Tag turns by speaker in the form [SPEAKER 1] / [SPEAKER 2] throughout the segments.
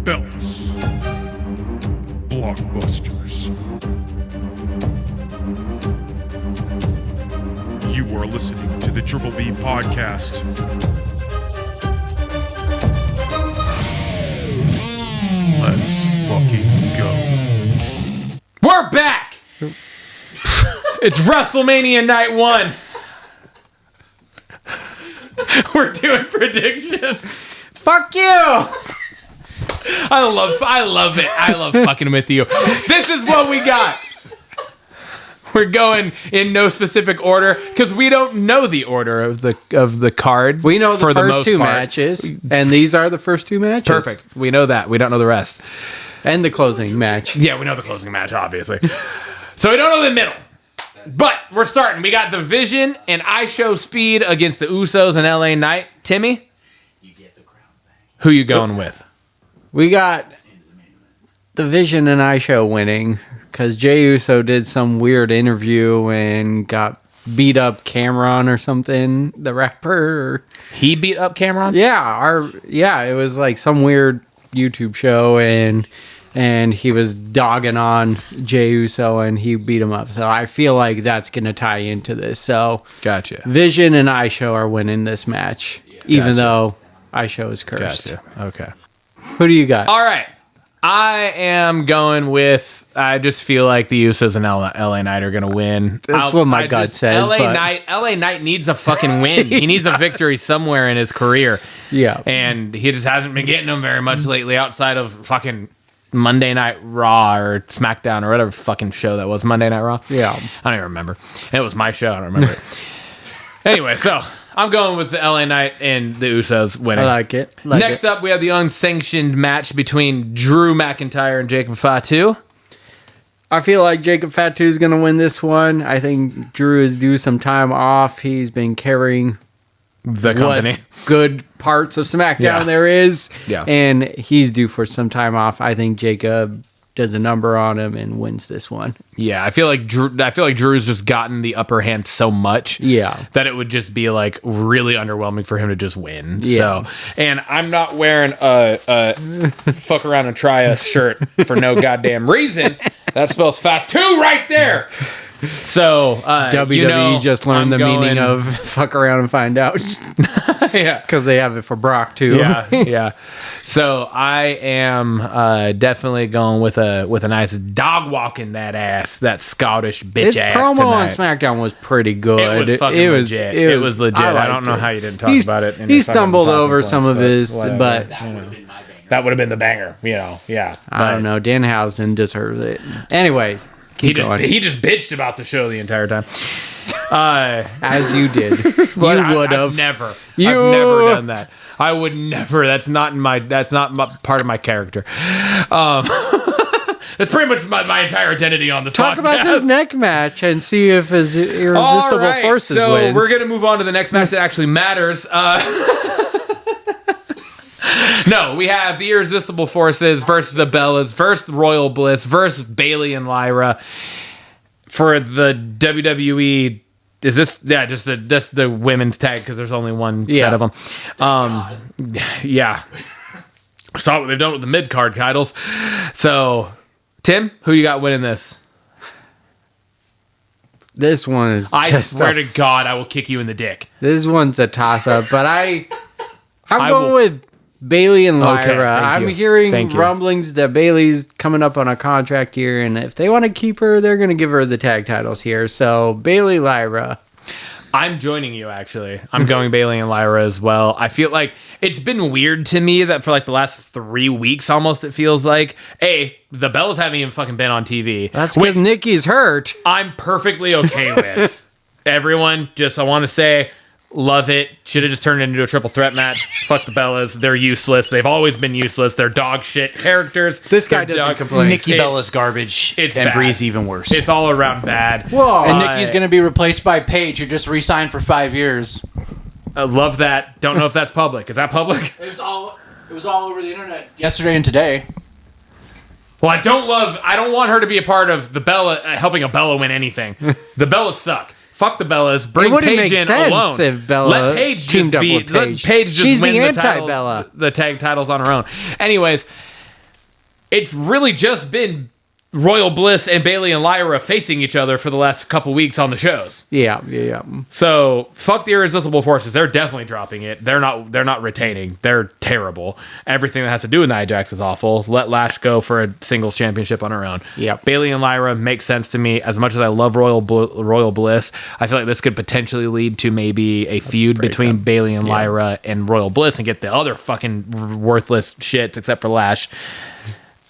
[SPEAKER 1] belts. Blockbusters. You are listening to the Triple B Podcast. Let's fucking go.
[SPEAKER 2] We're back! It's WrestleMania Night 1. We're doing predictions.
[SPEAKER 3] Fuck you!
[SPEAKER 2] I love it. I love fucking with you. This is what we got. We're going in no specific order because we don't know the order of the card.
[SPEAKER 3] We know the first two
[SPEAKER 2] part.
[SPEAKER 3] matches, and these are the first two matches.
[SPEAKER 2] Perfect. We know that. We don't know the rest.
[SPEAKER 3] And the closing match.
[SPEAKER 2] Yeah, we know the closing match, obviously. So we don't know the middle. But we're starting. We got the Vision and I Show Speed against the Usos and LA Knight. Timmy? You get the crown back. Who you going with?
[SPEAKER 3] We got the Vision and I Show winning because Jey Uso did some weird interview and got beat up Cameron or something, the rapper.
[SPEAKER 2] He beat up Cameron?
[SPEAKER 3] Yeah, it was like some weird YouTube show and he was dogging on Jey Uso and he beat him up. So I feel like that's going to tie into this. So
[SPEAKER 2] Gotcha.
[SPEAKER 3] Vision and I Show are winning this match, even though I Show is cursed.
[SPEAKER 2] Gotcha. Okay.
[SPEAKER 3] Who do you got?
[SPEAKER 2] All right. I am going with, I just feel like the Usos and LA Knight are going to win.
[SPEAKER 3] That's what my gut says.
[SPEAKER 2] LA Knight needs a fucking win. He needs a victory somewhere in his career.
[SPEAKER 3] Yeah.
[SPEAKER 2] And he just hasn't been getting them very much lately outside of fucking Monday Night Raw or SmackDown or whatever fucking show that was. Monday Night Raw?
[SPEAKER 3] Yeah.
[SPEAKER 2] I don't even remember. It was my show. I don't remember it. Anyway, so I'm going with the LA Knight and the Usos winning.
[SPEAKER 3] I like it.
[SPEAKER 2] Next up, we have the unsanctioned match between Drew McIntyre and Jacob Fatu.
[SPEAKER 3] I feel like Jacob Fatu is going to win this one. I think Drew is due some time off. He's been carrying
[SPEAKER 2] The company.
[SPEAKER 3] what good parts of SmackDown there is.
[SPEAKER 2] Yeah.
[SPEAKER 3] And he's due for some time off. I think Jacob does a number on him and wins this one.
[SPEAKER 2] Yeah, I feel like Drew's just gotten the upper hand so much that it would just be like really underwhelming for him to just win.
[SPEAKER 3] Yeah.
[SPEAKER 2] So, and I'm not wearing a fuck around and try us shirt for no goddamn reason. That spells Fatu right there. So
[SPEAKER 3] WWE just learned the meaning of fuck around and find out.
[SPEAKER 2] Yeah,
[SPEAKER 3] because they have it for Brock too.
[SPEAKER 2] Yeah. So I am definitely going with a nice dog walking that ass, that Scottish bitch
[SPEAKER 3] His
[SPEAKER 2] ass.
[SPEAKER 3] promo
[SPEAKER 2] tonight.
[SPEAKER 3] on SmackDown was pretty good.
[SPEAKER 2] It was fucking legit. It was legit. I don't know how you didn't talk about it.
[SPEAKER 3] He stumbled over some of his, but
[SPEAKER 2] that would have been the banger. Yeah.
[SPEAKER 3] I don't know. Danhausen deserves it. Anyways.
[SPEAKER 2] He just bitched about the show the entire time.
[SPEAKER 3] As you did. You would have.
[SPEAKER 2] I've never done that. I would never. That's not part of my character. That's pretty much my entire identity on this
[SPEAKER 3] Talk
[SPEAKER 2] podcast.
[SPEAKER 3] about this neck match and see if his irresistible forces
[SPEAKER 2] so
[SPEAKER 3] wins.
[SPEAKER 2] We're gonna move on to the next match that actually matters. No, we have the Irresistible Forces versus the Bellas versus Royal Bliss versus Bayley and Lyra for the WWE. Is this just the women's tag because there's only one set of them? Yeah. Saw what they've done with the mid card titles. So, Tim, who you got winning this?
[SPEAKER 3] This one is.
[SPEAKER 2] I swear to God, I will kick you in the dick.
[SPEAKER 3] This one's a toss up, but I'm going with Bayley and Lyra.
[SPEAKER 2] Okay,
[SPEAKER 3] I'm hearing rumblings that Bayley's coming up on a contract here, and if they want to keep her, they're going to give her the tag titles here. So Bayley, Lyra.
[SPEAKER 2] I'm joining you, actually. I'm going Bayley and Lyra as well. I feel like it's been weird to me that for like the last 3 weeks almost, it feels like, the Bellas haven't even fucking been on TV.
[SPEAKER 3] That's because Nikki's hurt.
[SPEAKER 2] I'm perfectly okay with. Everyone, I want to say, love it. Should have just turned it into a triple threat match. Fuck the Bellas. They're useless. They've always been useless. They're dog shit characters.
[SPEAKER 3] This guy doesn't complain.
[SPEAKER 4] Nikki Bella's garbage. And Bree's even worse.
[SPEAKER 2] It's all around bad.
[SPEAKER 3] Whoa.
[SPEAKER 4] And Nikki's going to be replaced by Paige, who just re-signed for 5 years.
[SPEAKER 2] I love that. Don't know if that's public. Is that public?
[SPEAKER 4] It was all over the internet yesterday and today.
[SPEAKER 2] Well, I don't want her to be a part of the Bella, helping a Bella win anything. The Bellas suck. Fuck the Bellas. Bring Paige in alone.
[SPEAKER 3] If Bella
[SPEAKER 2] let Paige
[SPEAKER 3] teamed
[SPEAKER 2] just
[SPEAKER 3] up
[SPEAKER 2] be.
[SPEAKER 3] with Paige.
[SPEAKER 2] Let Paige just
[SPEAKER 3] She's
[SPEAKER 2] win
[SPEAKER 3] the
[SPEAKER 2] the
[SPEAKER 3] anti-Bella.
[SPEAKER 2] the tag titles on her own. Anyways, it's really just been Royal Bliss and Bayley and Lyra facing each other for the last couple weeks on the shows.
[SPEAKER 3] Yeah.
[SPEAKER 2] So fuck the Irresistible Forces. They're definitely dropping it. They're not retaining. They're terrible. Everything that has to do with Nia Jax is awful. Let Lash go for a singles championship on her own.
[SPEAKER 3] Yep.
[SPEAKER 2] Bayley and Lyra makes sense to me. As much as I love Royal Bliss, I feel like this could potentially lead to maybe a feud between Bayley and Lyra and Royal Bliss and get the other fucking worthless shits except for Lash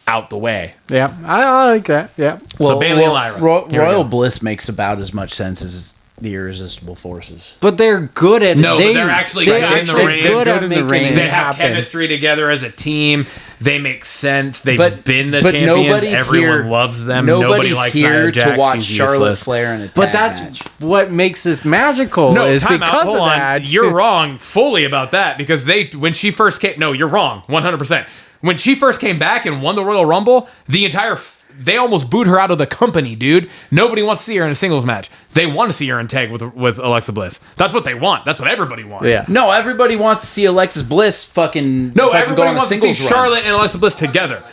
[SPEAKER 2] out the way.
[SPEAKER 3] Yeah, I like that. Yeah.
[SPEAKER 2] So Bayley and Lyra.
[SPEAKER 5] Royal Bliss makes about as much sense as the Irresistible Forces.
[SPEAKER 3] But they're good at
[SPEAKER 2] No, but they're actually good in the ring.
[SPEAKER 3] Good at making it
[SPEAKER 2] They have
[SPEAKER 3] happen.
[SPEAKER 2] chemistry together as a team. They make sense. They've been the
[SPEAKER 5] but
[SPEAKER 2] champions.
[SPEAKER 5] nobody's
[SPEAKER 2] Everyone
[SPEAKER 5] here-
[SPEAKER 2] loves them. Nobody
[SPEAKER 5] Nobody's
[SPEAKER 2] likes
[SPEAKER 5] here
[SPEAKER 2] Nia Jax.
[SPEAKER 5] to watch
[SPEAKER 2] She's
[SPEAKER 5] Charlotte
[SPEAKER 2] useless.
[SPEAKER 5] Flair in a tag
[SPEAKER 3] But that's
[SPEAKER 5] match.
[SPEAKER 3] what makes this magical.
[SPEAKER 2] No,
[SPEAKER 3] is
[SPEAKER 2] time out.
[SPEAKER 3] because
[SPEAKER 2] Hold
[SPEAKER 3] of
[SPEAKER 2] on.
[SPEAKER 3] that.
[SPEAKER 2] You're wrong fully about that because when she first came. No, you're wrong. 100%. When she first came back and won the Royal Rumble, they almost booed her out of the company, dude. Nobody wants to see her in a singles match. They want to see her in tag with Alexa Bliss. That's what they want. That's what everybody wants.
[SPEAKER 3] Yeah.
[SPEAKER 5] No, everybody wants to see Alexis Bliss fucking.
[SPEAKER 2] No,
[SPEAKER 5] fucking go
[SPEAKER 2] everybody
[SPEAKER 5] on a
[SPEAKER 2] wants to see
[SPEAKER 5] singles run.
[SPEAKER 2] Charlotte and Alexa Bliss together.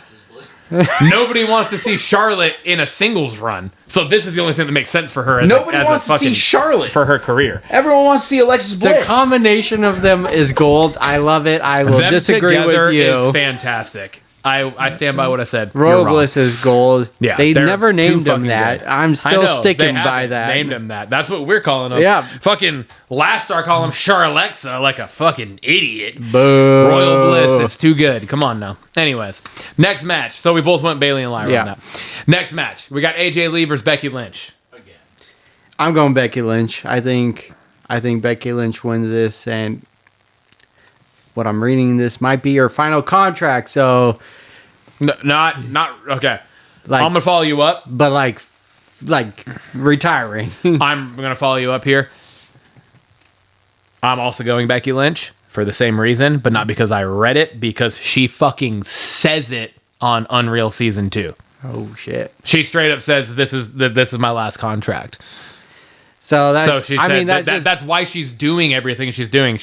[SPEAKER 2] Nobody wants to see Charlotte in a singles run. So this is the only thing that makes sense for her.
[SPEAKER 5] Nobody
[SPEAKER 2] as
[SPEAKER 5] wants
[SPEAKER 2] a
[SPEAKER 5] to see
[SPEAKER 2] fucking,
[SPEAKER 5] Charlotte.
[SPEAKER 2] for her career.
[SPEAKER 5] Everyone wants to see Alexis Bliss.
[SPEAKER 3] The combination of them is gold. I love it. I will
[SPEAKER 2] Them
[SPEAKER 3] disagree
[SPEAKER 2] together
[SPEAKER 3] with you.
[SPEAKER 2] is fantastic. I stand by what I said.
[SPEAKER 3] Royal
[SPEAKER 2] You're wrong.
[SPEAKER 3] Bliss is gold.
[SPEAKER 2] Yeah,
[SPEAKER 3] they
[SPEAKER 2] they're
[SPEAKER 3] never
[SPEAKER 2] too
[SPEAKER 3] named him
[SPEAKER 2] fucking
[SPEAKER 3] that.
[SPEAKER 2] good.
[SPEAKER 3] I'm
[SPEAKER 2] I
[SPEAKER 3] still
[SPEAKER 2] know,
[SPEAKER 3] sticking
[SPEAKER 2] they
[SPEAKER 3] by
[SPEAKER 2] haven't
[SPEAKER 3] that.
[SPEAKER 2] named him that. That's what we're calling him.
[SPEAKER 3] Yeah.
[SPEAKER 2] Fucking last star call him Charlexa like a fucking idiot.
[SPEAKER 3] Boo.
[SPEAKER 2] Royal Bliss, it's too good. Come on now. Anyways, next match. So we both went Bayley and Lyra
[SPEAKER 3] Yeah.
[SPEAKER 2] on that. Next match, we got AJ Lee versus Becky Lynch.
[SPEAKER 3] I'm going Becky Lynch. I think Becky Lynch wins this, and what I'm reading, this might be her final contract. So,
[SPEAKER 2] No, not okay.
[SPEAKER 3] Like-
[SPEAKER 2] I'm gonna follow you up.
[SPEAKER 3] but like retiring.
[SPEAKER 2] I'm gonna follow you up here. I'm also going Becky Lynch for the same reason, but not because I read it, because she fucking says it on Unreal Season 2.
[SPEAKER 3] Oh shit.
[SPEAKER 2] She straight up says this is my last contract.
[SPEAKER 3] So that.
[SPEAKER 2] So she said
[SPEAKER 3] I mean,
[SPEAKER 2] that's why she's doing everything she's doing.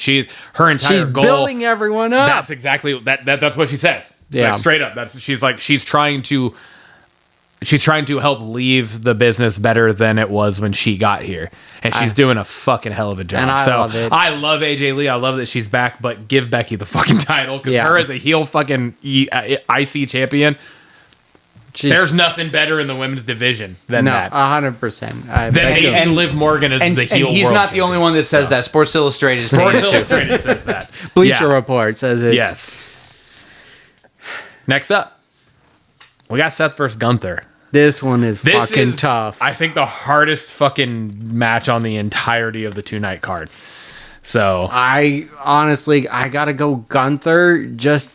[SPEAKER 2] Her entire
[SPEAKER 3] she's
[SPEAKER 2] goal.
[SPEAKER 3] building everyone up.
[SPEAKER 2] That's exactly that's what she says.
[SPEAKER 3] Yeah.
[SPEAKER 2] Like, straight up. She's trying to help leave the business better than it was when she got here, and she's doing a fucking hell of a job.
[SPEAKER 3] And I love it.
[SPEAKER 2] I love AJ Lee. I love that she's back, but give Becky the fucking title because
[SPEAKER 3] Yeah.
[SPEAKER 2] her as a heel fucking IC champion. There's nothing better in the women's division than that.
[SPEAKER 3] 100%.
[SPEAKER 2] And Liv Morgan is
[SPEAKER 5] and,
[SPEAKER 2] the heel.
[SPEAKER 5] and he's
[SPEAKER 2] world
[SPEAKER 5] not the only one that says that. Sports Illustrated is saying
[SPEAKER 2] Sports
[SPEAKER 5] it too.
[SPEAKER 2] Illustrated says that.
[SPEAKER 3] Bleacher
[SPEAKER 2] Yeah.
[SPEAKER 3] Report says it.
[SPEAKER 2] Yes. Next up, we got Seth versus Gunther.
[SPEAKER 3] This one is
[SPEAKER 2] This
[SPEAKER 3] fucking
[SPEAKER 2] is,
[SPEAKER 3] tough.
[SPEAKER 2] I think, the hardest fucking match on the entirety of the 2-night card. So
[SPEAKER 3] I honestly, I gotta go Gunther. Just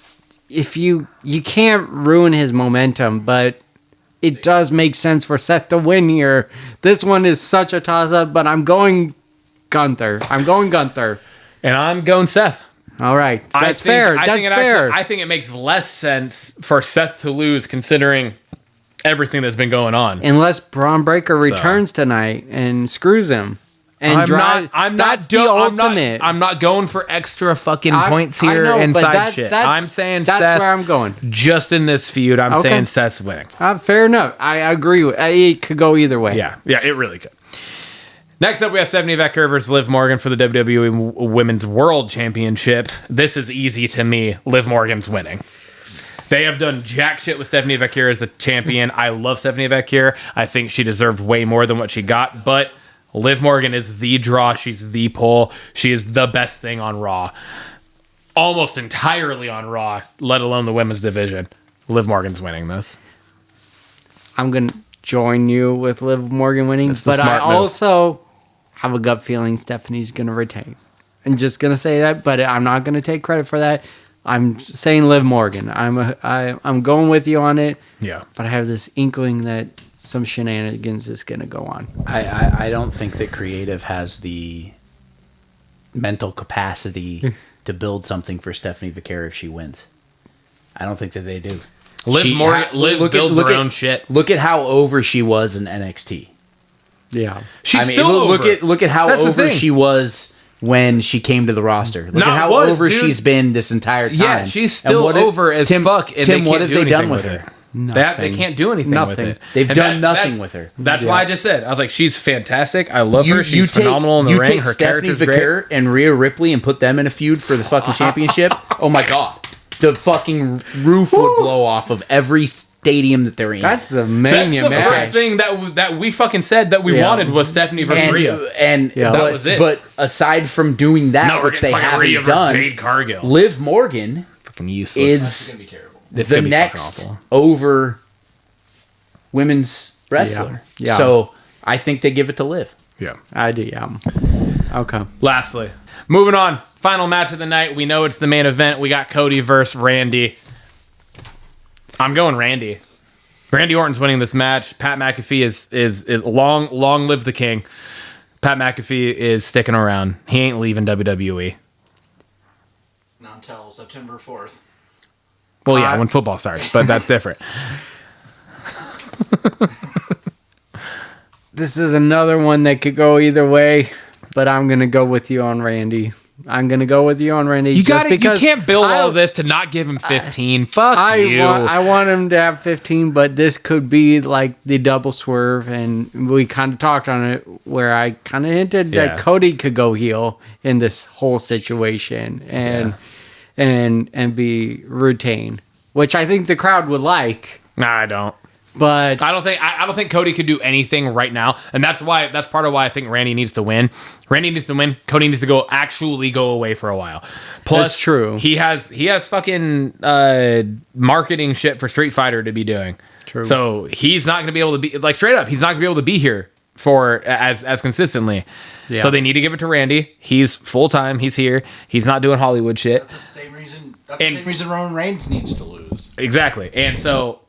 [SPEAKER 3] if you can't ruin his momentum, but it does make sense for Seth to win here. This one is such a toss up, but I'm going Gunther.
[SPEAKER 2] and I'm going Seth.
[SPEAKER 3] All right, that's fair. That's fair.
[SPEAKER 2] I think it makes less sense for Seth to lose considering everything that's been going on.
[SPEAKER 3] Unless Braun Breaker returns tonight and screws him. And that's the ultimate.
[SPEAKER 2] I'm not going for extra fucking
[SPEAKER 3] I-
[SPEAKER 2] points
[SPEAKER 3] I
[SPEAKER 2] here
[SPEAKER 3] know,
[SPEAKER 2] and
[SPEAKER 3] but
[SPEAKER 2] side shit. I'm saying
[SPEAKER 3] that's
[SPEAKER 2] Seth.
[SPEAKER 3] where I'm going.
[SPEAKER 2] Just in this feud, I'm
[SPEAKER 3] Okay.
[SPEAKER 2] saying Seth's winning.
[SPEAKER 3] Fair enough. I agree with. It could go either way.
[SPEAKER 2] Yeah, it really could. Next up, we have Stephanie Becker versus Liv Morgan for the WWE Women's World Championship. This is easy to me. Liv Morgan's winning. They have done jack shit with Stephanie Becker as a champion. I love Stephanie Becker. I think she deserved way more than what she got, but Liv Morgan is the draw. She's the pull. She is the best thing on Raw. Almost entirely on Raw, let alone the women's division. Liv Morgan's winning this.
[SPEAKER 3] I'm gonna join you with Liv Morgan winning,
[SPEAKER 2] That's the
[SPEAKER 3] but I
[SPEAKER 2] smart move.
[SPEAKER 3] also have a gut feeling Stephanie's gonna retain. I'm just gonna say that, but I'm not gonna take credit for that. I'm saying Liv Morgan. I'm going with you on it.
[SPEAKER 2] Yeah.
[SPEAKER 3] But I have this inkling that some shenanigans is gonna go on.
[SPEAKER 5] I don't think that creative has the mental capacity to build something for Stephanie Becker if she wins. I don't think that they do.
[SPEAKER 2] Liv builds her own shit.
[SPEAKER 5] Look at how over she was in NXT.
[SPEAKER 3] Yeah.
[SPEAKER 2] She's
[SPEAKER 5] I mean,
[SPEAKER 2] still
[SPEAKER 5] look
[SPEAKER 2] over.
[SPEAKER 5] at how
[SPEAKER 2] That's the
[SPEAKER 5] over
[SPEAKER 2] thing.
[SPEAKER 5] she was when she came to the roster. Look
[SPEAKER 2] No,
[SPEAKER 5] at how
[SPEAKER 2] it was,
[SPEAKER 5] over
[SPEAKER 2] dude.
[SPEAKER 5] she's been this entire time.
[SPEAKER 2] Yeah, she's
[SPEAKER 5] And
[SPEAKER 2] still
[SPEAKER 5] what
[SPEAKER 2] over as fuck, and
[SPEAKER 5] Tim,
[SPEAKER 2] they
[SPEAKER 5] what
[SPEAKER 2] can't
[SPEAKER 5] have
[SPEAKER 2] do
[SPEAKER 5] they done
[SPEAKER 2] anything
[SPEAKER 5] with
[SPEAKER 2] with
[SPEAKER 5] her?
[SPEAKER 2] her. They can't do anything with it.
[SPEAKER 5] They've
[SPEAKER 2] And
[SPEAKER 5] done
[SPEAKER 2] that's-
[SPEAKER 5] nothing with her.
[SPEAKER 2] That's why I just said, I was like, she's fantastic. I love her. She's phenomenal in the
[SPEAKER 5] you
[SPEAKER 2] ring.
[SPEAKER 5] take
[SPEAKER 2] Her
[SPEAKER 5] Stephanie
[SPEAKER 2] character's great.
[SPEAKER 5] Vicker and Rhea Ripley and put them in a feud for the fucking championship. Oh my god, the fucking roof would blow off of every stadium that they're in.
[SPEAKER 3] That's the
[SPEAKER 2] That's
[SPEAKER 3] mania
[SPEAKER 2] the
[SPEAKER 3] match.
[SPEAKER 2] first thing that we fucking said that we wanted was Stephanie versus Rhea.
[SPEAKER 5] And
[SPEAKER 3] Yeah.
[SPEAKER 2] That
[SPEAKER 5] but,
[SPEAKER 2] was it.
[SPEAKER 5] But aside from doing that,
[SPEAKER 2] No, we're
[SPEAKER 5] which they
[SPEAKER 2] getting fucking Rhea
[SPEAKER 5] haven't
[SPEAKER 2] versus
[SPEAKER 5] done,
[SPEAKER 2] Jade Cargill.
[SPEAKER 5] Liv Morgan
[SPEAKER 2] Fucking useless.
[SPEAKER 5] is
[SPEAKER 2] It's
[SPEAKER 5] the
[SPEAKER 2] gonna be fucking
[SPEAKER 5] next
[SPEAKER 2] awful.
[SPEAKER 5] over women's wrestler.
[SPEAKER 3] Yeah.
[SPEAKER 5] So I think they give it to Liv.
[SPEAKER 2] Yeah.
[SPEAKER 3] I do, yeah. Okay.
[SPEAKER 2] Lastly, moving on. Final match of the night. We know it's the main event. We got Cody versus Randy. I'm going Randy. Randy Orton's winning this match. Pat McAfee is long live the king. Pat McAfee is sticking around. He ain't leaving WWE.
[SPEAKER 4] Not until September 4th.
[SPEAKER 2] Well, yeah, when football starts, but that's different.
[SPEAKER 3] This is another one that could go either way, but I'm going to go with you on Randy.
[SPEAKER 2] You got it. You can't build all this to not give him 15. Fuck you.
[SPEAKER 3] I want him to have 15, but this could be like the double swerve, and we kind of talked on it where I kind of hinted
[SPEAKER 2] Yeah.
[SPEAKER 3] that Cody could go heel in this whole situation and be retained, which I think the crowd would like.
[SPEAKER 2] Nah, I don't.
[SPEAKER 3] But
[SPEAKER 2] I don't think Cody could do anything right now, and that's part of why I think Randy needs to win. Randy needs to win. Cody needs to actually go away for a while. Plus,
[SPEAKER 3] That's true.
[SPEAKER 2] He has fucking marketing shit for Street Fighter to be doing.
[SPEAKER 3] True.
[SPEAKER 2] So he's not going to be able to be like straight up. He's not going to be able to be here for as consistently.
[SPEAKER 3] Yeah.
[SPEAKER 2] So they need to give it to Randy. He's full time. He's here. He's not doing Hollywood shit.
[SPEAKER 4] That's the same reason Roman Reigns needs to lose.
[SPEAKER 2] Exactly. And so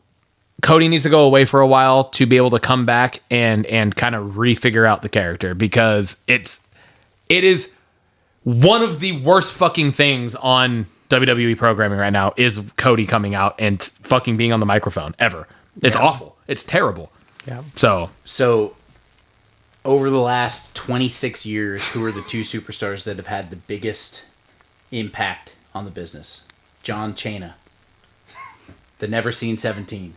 [SPEAKER 2] Cody needs to go away for a while to be able to come back and kind of refigure out the character, because it is one of the worst fucking things on WWE programming right now is Cody coming out and fucking being on the microphone ever. It's awful. It's terrible.
[SPEAKER 3] yeah.
[SPEAKER 5] So over the last 26 years, who are the two superstars that have had the biggest impact on the business? John Cena, the Never Seen 17,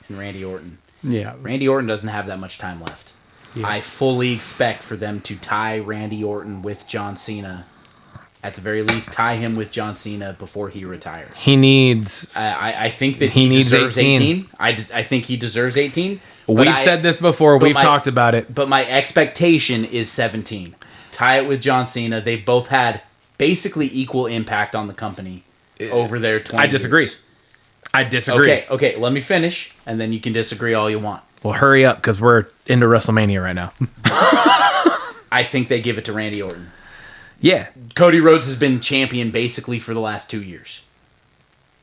[SPEAKER 5] and Randy Orton.
[SPEAKER 3] Yeah.
[SPEAKER 5] Randy Orton doesn't have that much time left.
[SPEAKER 3] Yeah.
[SPEAKER 5] I fully expect for them to tie Randy Orton with John Cena. At the very least, tie him with John Cena before he retires.
[SPEAKER 2] He needs.
[SPEAKER 5] I think that
[SPEAKER 2] He
[SPEAKER 5] he
[SPEAKER 2] needs
[SPEAKER 5] deserves
[SPEAKER 2] 18.
[SPEAKER 5] 18. I think he deserves 18.
[SPEAKER 2] We've said this before.
[SPEAKER 5] but
[SPEAKER 2] We've
[SPEAKER 5] my-
[SPEAKER 2] talked about it.
[SPEAKER 5] But my expectation is 17. Tie it with John Cena. They've both had basically equal impact on the company over their 20
[SPEAKER 2] I disagree.
[SPEAKER 5] years.
[SPEAKER 2] I disagree.
[SPEAKER 5] Okay, let me finish, and then you can disagree all you want.
[SPEAKER 2] Well, hurry up, because we're into WrestleMania right now.
[SPEAKER 5] I think they give it to Randy Orton.
[SPEAKER 2] Yeah.
[SPEAKER 5] Cody Rhodes has been champion basically for the last 2 years.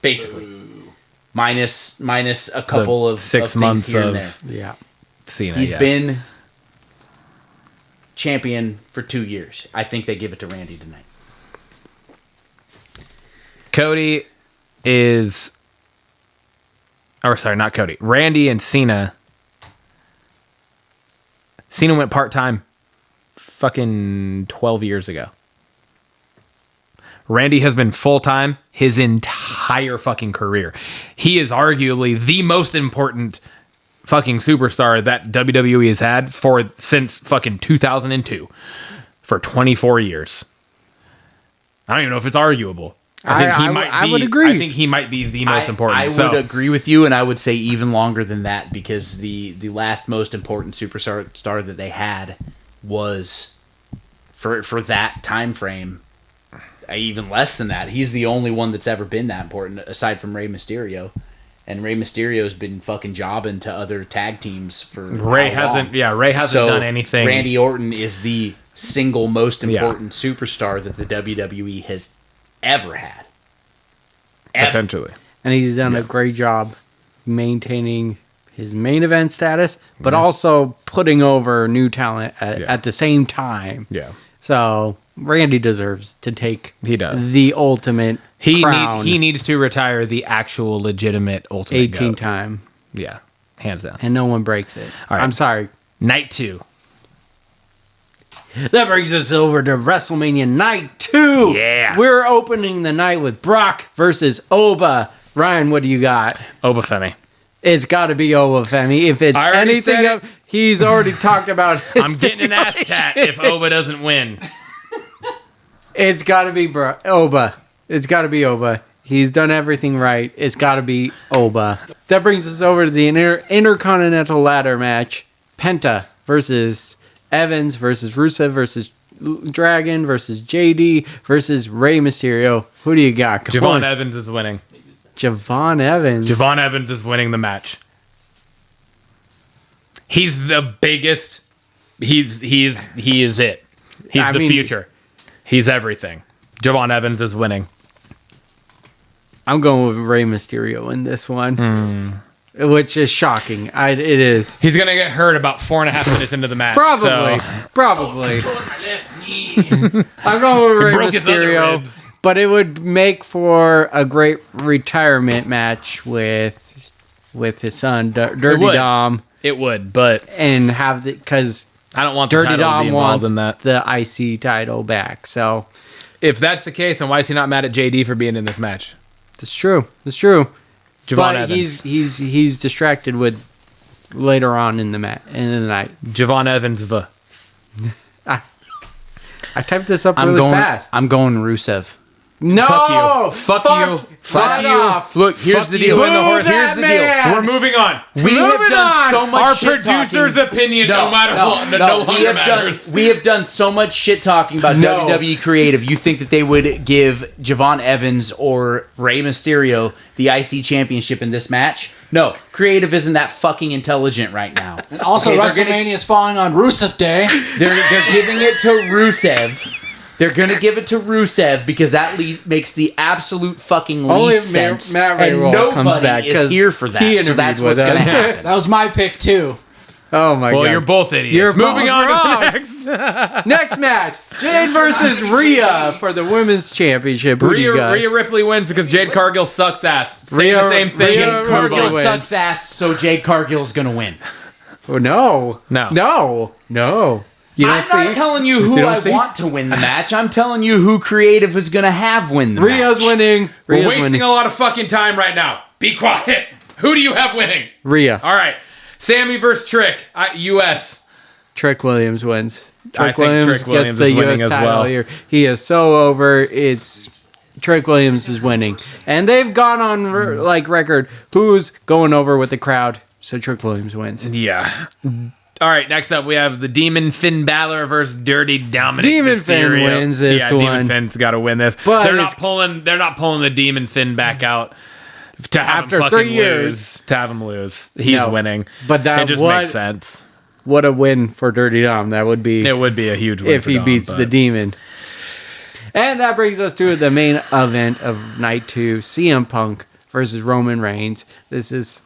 [SPEAKER 5] Basically. Minus a couple of
[SPEAKER 2] 6
[SPEAKER 5] of
[SPEAKER 2] months
[SPEAKER 5] things here and there.
[SPEAKER 2] of
[SPEAKER 3] Yeah.
[SPEAKER 2] Cena.
[SPEAKER 5] He's
[SPEAKER 2] yeah.
[SPEAKER 5] been champion for 2 years. I think they give it to Randy tonight.
[SPEAKER 2] Cody is. Or sorry, not Cody. Randy and Cena. Cena went part-time fucking 12 years ago. Randy has been full-time his entire fucking career. He is arguably the most important fucking superstar that WWE has had since fucking 2002 for 24 years. I don't even know if it's arguable.
[SPEAKER 3] I would agree.
[SPEAKER 2] I think he might be the most important.
[SPEAKER 5] I
[SPEAKER 2] So-
[SPEAKER 5] would agree with you, and I would say even longer than that, because the last most important superstar that they had was for that time frame. Even less than that. He's the only one that's ever been that important, aside from Rey Mysterio. And Rey Mysterio's been fucking jobbing to other tag teams for
[SPEAKER 2] Ray
[SPEAKER 5] how long?
[SPEAKER 2] hasn't. Ray hasn't done anything.
[SPEAKER 5] Randy Orton is the single most important superstar that the WWE has ever had. Ever.
[SPEAKER 2] Potentially.
[SPEAKER 3] And he's done a great job maintaining his main event status, but also putting over new talent at the same time.
[SPEAKER 2] Yeah.
[SPEAKER 3] So Randy deserves to take
[SPEAKER 2] He does.
[SPEAKER 3] the ultimate crown
[SPEAKER 2] He needs to retire the actual legitimate ultimate
[SPEAKER 3] 18
[SPEAKER 2] GOAT.
[SPEAKER 3] time,
[SPEAKER 2] Yeah. Hands down.
[SPEAKER 3] and no one breaks it.
[SPEAKER 2] All right.
[SPEAKER 3] I'm sorry.
[SPEAKER 2] Night 2.
[SPEAKER 3] That brings us over to WrestleMania Night 2.
[SPEAKER 2] Yeah.
[SPEAKER 3] We're opening the night with Brock versus Oba. Ryan, what do you got?
[SPEAKER 2] Obafemi.
[SPEAKER 3] It's got to be Oba, Femi. If it's
[SPEAKER 2] I already
[SPEAKER 3] anything
[SPEAKER 2] said
[SPEAKER 3] up, he's already talked about his
[SPEAKER 2] I'm getting an ass tat if Oba doesn't win.
[SPEAKER 3] It's got to be Oba. It's got to be Oba. He's done everything right. It's got to be Oba. That brings us over to the Intercontinental Ladder match. Penta versus Evans versus Rusev versus Dragon versus JD versus Rey Mysterio. Who do you got?
[SPEAKER 2] Javon Evans is winning.
[SPEAKER 3] Javon Evans.
[SPEAKER 2] Javon Evans is winning the match. He's the biggest. He is it. He's the future. He's everything. Javon Evans is winning.
[SPEAKER 3] I'm going with Rey Mysterio in this one, which is shocking. It is.
[SPEAKER 2] He's gonna get hurt about 4.5 minutes into the match.
[SPEAKER 3] Probably. I'm going with Rey
[SPEAKER 2] broke his other
[SPEAKER 3] Mysterio,
[SPEAKER 2] ribs.
[SPEAKER 3] but it would make for a great retirement match with his son, Dirty
[SPEAKER 2] would.
[SPEAKER 3] Dom,
[SPEAKER 2] It would, but
[SPEAKER 3] and have because
[SPEAKER 2] I don't want the
[SPEAKER 3] Dirty
[SPEAKER 2] title to be
[SPEAKER 3] Dom
[SPEAKER 2] involved
[SPEAKER 3] wants
[SPEAKER 2] in that.
[SPEAKER 3] the IC title back. So
[SPEAKER 2] If that's the case, then why is he not mad at JD for being in this match?
[SPEAKER 3] it's true. It's true.
[SPEAKER 2] Javon
[SPEAKER 3] But
[SPEAKER 2] Evans.
[SPEAKER 3] he's distracted with later on in the night.
[SPEAKER 2] Javon Evans.
[SPEAKER 3] I typed this up really fast.
[SPEAKER 5] I'm going Rusev.
[SPEAKER 3] No,
[SPEAKER 2] Fuck you. Fuck you. Fuck you.
[SPEAKER 3] off.
[SPEAKER 5] Look, here's
[SPEAKER 2] Fuck
[SPEAKER 5] the
[SPEAKER 2] you.
[SPEAKER 5] deal.
[SPEAKER 2] Boo
[SPEAKER 5] Here's
[SPEAKER 3] that
[SPEAKER 5] the
[SPEAKER 3] man.
[SPEAKER 5] deal.
[SPEAKER 2] We're moving on.
[SPEAKER 5] We have
[SPEAKER 3] Moving
[SPEAKER 5] done
[SPEAKER 3] on.
[SPEAKER 5] so much
[SPEAKER 2] Our
[SPEAKER 5] shit
[SPEAKER 2] producer's
[SPEAKER 5] talking.
[SPEAKER 2] opinion, no longer matters.
[SPEAKER 5] We have done so much shit talking about
[SPEAKER 3] No.
[SPEAKER 5] WWE Creative. You think that they would give Javon Evans or Rey Mysterio the IC championship in this match? No, Creative isn't that fucking intelligent right now.
[SPEAKER 4] And also,
[SPEAKER 5] Okay,
[SPEAKER 4] WrestleMania is falling on Rusev Day.
[SPEAKER 5] They're giving it to Rusev. They're going to give it to Rusev because that makes the absolute fucking
[SPEAKER 3] Only
[SPEAKER 5] least sense.
[SPEAKER 3] Matt
[SPEAKER 5] and
[SPEAKER 3] Riddle
[SPEAKER 5] nobody
[SPEAKER 3] comes back
[SPEAKER 5] is
[SPEAKER 3] 'cause
[SPEAKER 5] here for that.
[SPEAKER 3] he
[SPEAKER 5] So that's
[SPEAKER 3] interviewed
[SPEAKER 5] what's
[SPEAKER 3] with
[SPEAKER 5] going to
[SPEAKER 3] us.
[SPEAKER 5] happen.
[SPEAKER 4] That was my pick too.
[SPEAKER 3] Oh my god!
[SPEAKER 2] Well, you're both idiots.
[SPEAKER 3] You're
[SPEAKER 2] moving
[SPEAKER 3] both
[SPEAKER 2] on
[SPEAKER 3] wrong.
[SPEAKER 2] to the next.
[SPEAKER 3] Next match: Jade versus Rhea for the women's championship. Who do you got?
[SPEAKER 2] Rhea Ripley wins because Jade Cargill sucks ass. Saying
[SPEAKER 3] Rhea-
[SPEAKER 2] the same thing.
[SPEAKER 3] Rhea
[SPEAKER 5] Jade
[SPEAKER 3] Ripley
[SPEAKER 5] Cargill
[SPEAKER 3] wins.
[SPEAKER 5] sucks ass, so Jade Cargill's going to win.
[SPEAKER 3] Oh, no,
[SPEAKER 2] No.
[SPEAKER 3] no, no. You don't
[SPEAKER 5] I'm
[SPEAKER 3] see?
[SPEAKER 5] not telling you who
[SPEAKER 3] You don't
[SPEAKER 5] I
[SPEAKER 3] see?
[SPEAKER 5] want to win the match. I'm telling you who Creative is going to have win the
[SPEAKER 3] Rhea's
[SPEAKER 5] match.
[SPEAKER 3] winning.
[SPEAKER 2] We're
[SPEAKER 3] Rhea's
[SPEAKER 2] wasting
[SPEAKER 3] winning.
[SPEAKER 2] a lot of fucking time right now. Be quiet. Who do you have winning?
[SPEAKER 3] Rhea.
[SPEAKER 2] All right. Sammy versus Trick. U.S.
[SPEAKER 3] Trick Williams wins.
[SPEAKER 2] I think Trick Williams
[SPEAKER 3] gets the
[SPEAKER 2] is winning
[SPEAKER 3] U.S.
[SPEAKER 2] as
[SPEAKER 3] title
[SPEAKER 2] well.
[SPEAKER 3] here. He is so over. It's Trick Williams is winning, and they've gone on record who's going over with the crowd. So Trick Williams wins.
[SPEAKER 2] Yeah. All right, next up we have the Demon Finn Balor versus Dirty Dominic
[SPEAKER 3] Demon Finn
[SPEAKER 2] Mysterio.
[SPEAKER 3] wins this
[SPEAKER 2] yeah, Demon
[SPEAKER 3] one.
[SPEAKER 2] Finn's got to win this.
[SPEAKER 3] But
[SPEAKER 2] they're
[SPEAKER 3] it's-
[SPEAKER 2] not pulling the Demon Finn back out to have
[SPEAKER 3] After
[SPEAKER 2] him fucking
[SPEAKER 3] 3 years.
[SPEAKER 2] lose. To have him lose. He's
[SPEAKER 3] No.
[SPEAKER 2] winning.
[SPEAKER 3] But that
[SPEAKER 2] it just
[SPEAKER 3] what-
[SPEAKER 2] makes sense.
[SPEAKER 3] What a win for Dirty Dom that would be.
[SPEAKER 2] It would be a huge win
[SPEAKER 3] if
[SPEAKER 2] for
[SPEAKER 3] he
[SPEAKER 2] Dom,
[SPEAKER 3] beats
[SPEAKER 2] but-
[SPEAKER 3] the demon. And that brings us to the main event of night 2, CM Punk versus Roman Reigns. This is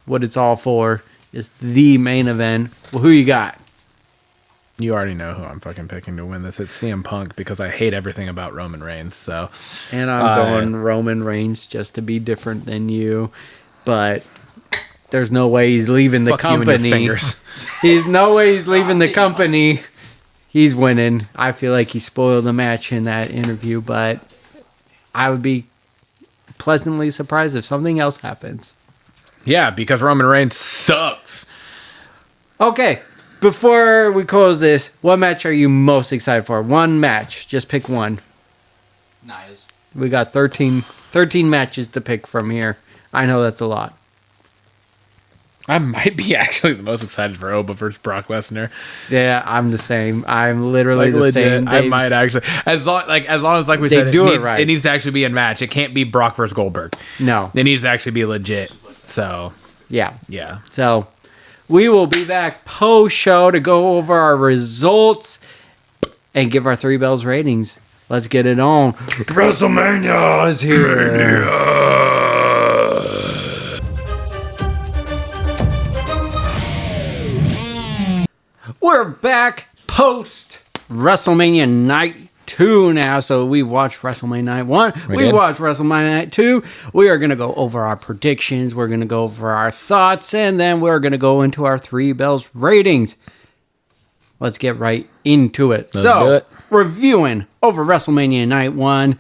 [SPEAKER 3] what it's all for. It's the main event. Well, who you got?
[SPEAKER 2] You already know who I'm fucking picking to win this. It's CM Punk because I hate everything about Roman Reigns. So
[SPEAKER 3] And I'm going Roman Reigns just to be different than you. But there's no way he's leaving the
[SPEAKER 2] fuck you and
[SPEAKER 3] company.
[SPEAKER 2] your fingers.
[SPEAKER 3] He's no way he's leaving the company. He's winning. I feel like he spoiled the match in that interview, but I would be pleasantly surprised if something else happens.
[SPEAKER 2] Yeah, because Roman Reigns sucks.
[SPEAKER 3] Okay, before we close this, what match are you most excited for? One match. Just pick one.
[SPEAKER 4] Nice.
[SPEAKER 3] We got 13 matches to pick from here. I know that's a lot.
[SPEAKER 2] I might be actually the most excited for Oba versus Brock Lesnar.
[SPEAKER 3] Yeah, I'm the same. I'm literally
[SPEAKER 2] Like
[SPEAKER 3] the
[SPEAKER 2] legit,
[SPEAKER 3] same.
[SPEAKER 2] I might actually, as long as like we
[SPEAKER 3] They
[SPEAKER 2] said,
[SPEAKER 3] do it
[SPEAKER 2] needs,
[SPEAKER 3] right.
[SPEAKER 2] it needs to actually be a match. It can't be Brock versus Goldberg.
[SPEAKER 3] No.
[SPEAKER 2] It needs to actually be legit. So
[SPEAKER 3] Yeah.
[SPEAKER 2] yeah,
[SPEAKER 3] So we will be back post-show to go over our results and give our 3 bells ratings. Let's get it on. WrestleMania is here. We're back post WrestleMania Night 2 now. So we watched WrestleMania Night 1. We
[SPEAKER 2] did.
[SPEAKER 3] watched WrestleMania Night 2. We are going to go over our predictions. We're going to go over our thoughts. And then we're going to go into our 3 bells ratings. Let's get right into it.
[SPEAKER 2] Let's do it.
[SPEAKER 3] Reviewing over WrestleMania Night 1.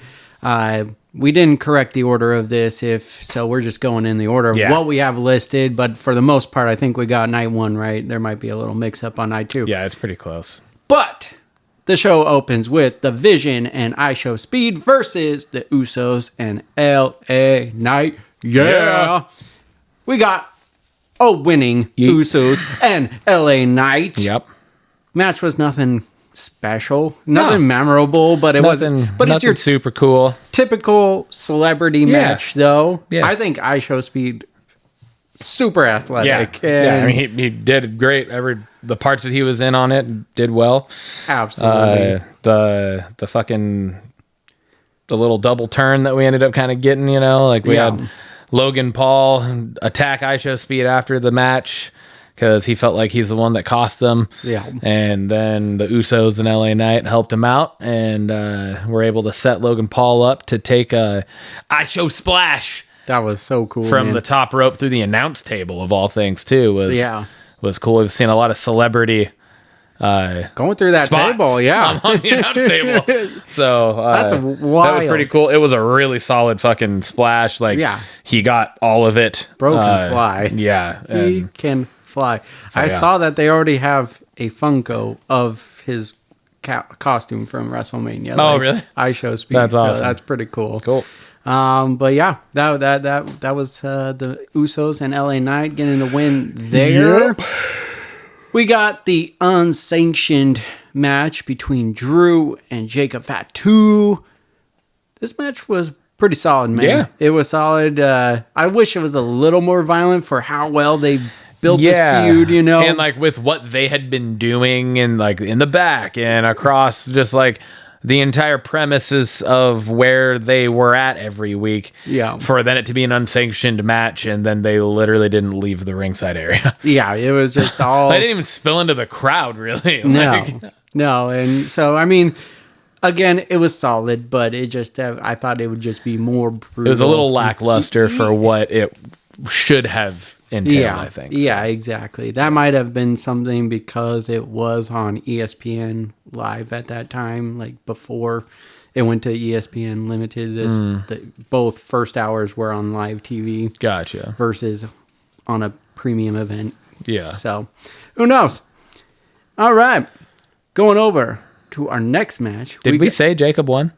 [SPEAKER 3] we didn't correct the order of this, so we're just going in the order of what we have listed. But for the most part, I think we got night 1 right. There might be a little mix up on night 2.
[SPEAKER 2] Yeah, it's pretty close.
[SPEAKER 3] But the show opens with The Vision and I Show Speed versus the Usos and LA Knight. Yeah. We got a winning Usos and LA Knight.
[SPEAKER 2] Yep.
[SPEAKER 3] Match was nothing special, nothing memorable, but it wasn't. But it's your
[SPEAKER 2] super cool,
[SPEAKER 3] typical celebrity match, though.
[SPEAKER 2] Yeah.
[SPEAKER 3] I think I Show Speed super athletic.
[SPEAKER 2] Yeah, I mean he did great. The parts that he was in on it did well.
[SPEAKER 3] Absolutely.
[SPEAKER 2] The fucking the little double turn that we ended up kind of getting, like we had Logan Paul attack I Show Speed after the match because he felt like he's the one that cost them.
[SPEAKER 3] Yeah.
[SPEAKER 2] And then the Usos and LA Knight helped him out and were able to set Logan Paul up to take a I Show Splash.
[SPEAKER 3] That was so cool.
[SPEAKER 2] From the top rope through the announce table of all things too was cool. We've seen a lot of celebrity
[SPEAKER 3] going through that
[SPEAKER 2] spots
[SPEAKER 3] table,
[SPEAKER 2] on the announce table. So
[SPEAKER 3] that's wild.
[SPEAKER 2] That was pretty cool. It was a really solid fucking splash. Like he got all of it.
[SPEAKER 3] Bro can fly.
[SPEAKER 2] Yeah,
[SPEAKER 3] he can fly. I saw that they already have a Funko of his costume from WrestleMania.
[SPEAKER 2] Oh, really?
[SPEAKER 3] I Show Speed.
[SPEAKER 2] That's awesome.
[SPEAKER 3] So that's pretty cool.
[SPEAKER 2] Cool.
[SPEAKER 3] But yeah, that was the Usos and LA Knight getting the win there. Yep. We got the unsanctioned match between Drew and Jacob Fatu. This match was pretty solid, man. Yeah. It was solid. I wish it was a little more violent for how well they built this feud,
[SPEAKER 2] And like with what they had been doing and like in the back and across just like the entire premises of where they were at every week.
[SPEAKER 3] Yeah.
[SPEAKER 2] For then it to be an unsanctioned match and then they literally didn't leave the ringside area.
[SPEAKER 3] Yeah, it was just all
[SPEAKER 2] they didn't even spill into the crowd, really.
[SPEAKER 3] No. And so I mean, again, it was solid, but it just I thought it would just be more brutal.
[SPEAKER 2] It was a little lackluster for what it should have entailed, I think.
[SPEAKER 3] Yeah, exactly. That might have been something because it was on ESPN Live at that time, like before it went to ESPN Limited. Both first hours were on live TV.
[SPEAKER 2] Gotcha.
[SPEAKER 3] Versus on a premium event.
[SPEAKER 2] Yeah.
[SPEAKER 3] So, who knows? All right. Going over to our next match.
[SPEAKER 2] Did we say Jacob won?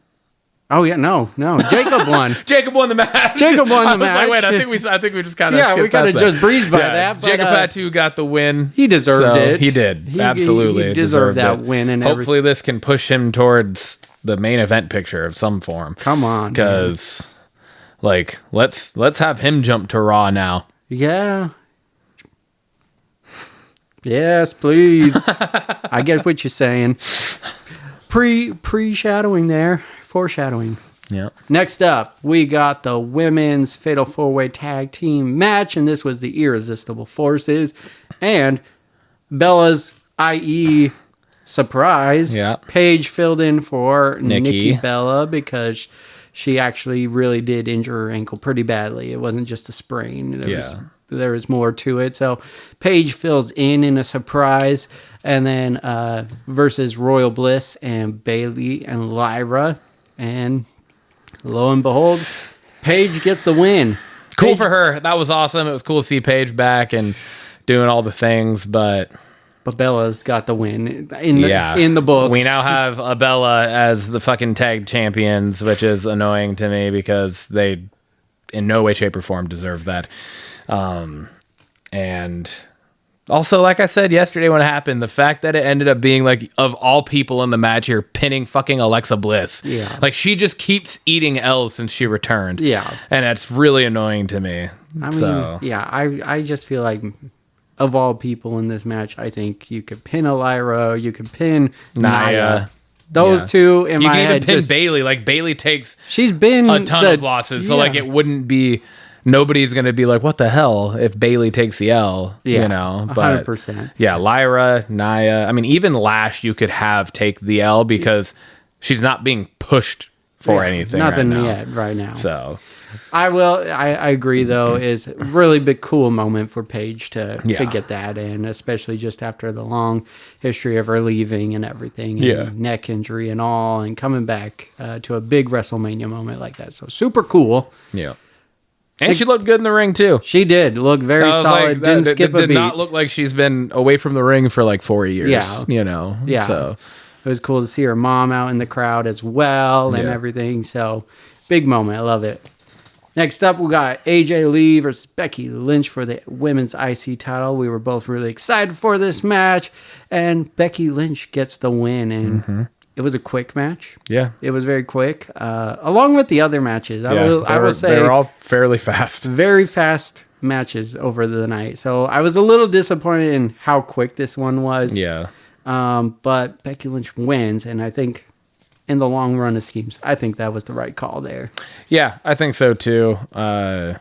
[SPEAKER 3] Oh yeah, no. Jacob won.
[SPEAKER 2] Jacob won the match.
[SPEAKER 3] Jacob won the match.
[SPEAKER 2] Like, wait, I think we just kind of
[SPEAKER 3] we kind of just breezed by that. But,
[SPEAKER 2] Jacob Fatu got the win.
[SPEAKER 3] He deserved it.
[SPEAKER 2] He did. Absolutely
[SPEAKER 3] he deserved that win. And
[SPEAKER 2] hopefully this can push him towards the main event picture of some form.
[SPEAKER 3] Come on,
[SPEAKER 2] because like let's have him jump to Raw now.
[SPEAKER 3] Yeah. Yes, please. I get what you're saying. Pre-shadowing there. Foreshadowing.
[SPEAKER 2] Yeah.
[SPEAKER 3] Next up, we got the women's Fatal 4-Way Tag Team match, and this was the Irresistible Forces and Bella's IE surprise.
[SPEAKER 2] Yeah.
[SPEAKER 3] Paige filled in for Nikki Bella because she actually really did injure her ankle pretty badly. It wasn't just a sprain. There was more to it. So Paige fills in a surprise, and then versus Royal Bliss and Bayley and Lyra. And lo and behold, Paige gets the win.
[SPEAKER 2] Cool for her. That was awesome. It was cool to see Paige back and doing all the things, but
[SPEAKER 3] Bella's got the win in the books.
[SPEAKER 2] We now have a Bella as the fucking tag champions, which is annoying to me because they in no way, shape, or form deserve that. And also, like I said yesterday when it happened, the fact that it ended up being like, of all people in the match here, pinning fucking Alexa Bliss.
[SPEAKER 3] Yeah.
[SPEAKER 2] Like, she just keeps eating L's since she returned.
[SPEAKER 3] Yeah.
[SPEAKER 2] And that's really annoying to me.
[SPEAKER 3] I just feel like of all people in this match, I think you could pin Lyra, you could pin Nia. Those two in my head. You can even pin
[SPEAKER 2] Bayley. Like, Bayley takes
[SPEAKER 3] she's been
[SPEAKER 2] a ton of losses. So, like, it wouldn't be... Nobody's going to be like, what the hell, if Bayley takes the L, you know? But
[SPEAKER 3] 100%.
[SPEAKER 2] Yeah, Lyra, Nia. I mean, even Lash you could have take the L because she's not being pushed for anything.
[SPEAKER 3] Nothing
[SPEAKER 2] right now.
[SPEAKER 3] yet right now.
[SPEAKER 2] So
[SPEAKER 3] I agree though. Is really big cool moment for Paige to get that in, especially just after the long history of her leaving and everything, and neck injury and all, and coming back to a big WrestleMania moment like that. So super cool.
[SPEAKER 2] yeah. And she looked good in the ring too.
[SPEAKER 3] She did look very solid. Didn't skip a beat.
[SPEAKER 2] Did not look like she's been away from the ring for like 4 years.
[SPEAKER 3] Yeah.
[SPEAKER 2] You know.
[SPEAKER 3] Yeah.
[SPEAKER 2] So
[SPEAKER 3] it was cool to see her mom out in the crowd as well and everything. So big moment. I love it. Next up, we got AJ Lee versus Becky Lynch for the women's IC title. We were both really excited for this match, and Becky Lynch gets the win. And it was a quick match.
[SPEAKER 2] yeah.
[SPEAKER 3] It was very quick, along with the other matches. I will say
[SPEAKER 2] they were all fairly fast.
[SPEAKER 3] very fast matches over the night. So I was a little disappointed in how quick this one was.
[SPEAKER 2] Yeah.
[SPEAKER 3] But Becky Lynch wins, and I think in the long run of schemes, I think that was the right call there.
[SPEAKER 2] Yeah, I think so too. Like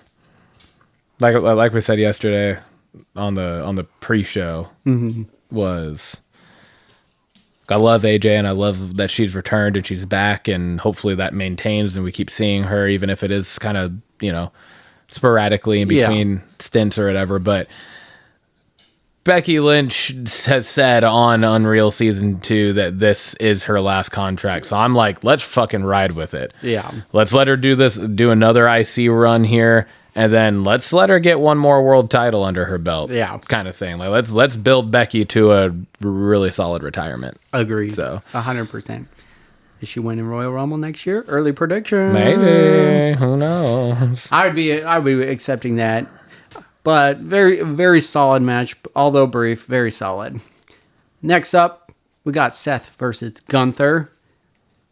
[SPEAKER 2] we said yesterday on the pre-show was I love AJ and I love that she's returned and she's back, and hopefully that maintains and we keep seeing her, even if it is kind of, sporadically in between stints or whatever. But Becky Lynch has said on Unreal Season 2 that this is her last contract. So I'm like, let's fucking ride with it.
[SPEAKER 3] Yeah.
[SPEAKER 2] Let's let her do another IC run here, and then let's let her get one more world title under her belt.
[SPEAKER 3] Yeah.
[SPEAKER 2] Kind of thing. Like let's build Becky to a really solid retirement.
[SPEAKER 3] Agreed.
[SPEAKER 2] So
[SPEAKER 3] 100%. Is she winning Royal Rumble next year? Early prediction.
[SPEAKER 2] Maybe. Who knows?
[SPEAKER 3] I would be accepting that. But very, very solid match, although brief, very solid. Next up, we got Seth versus Gunther,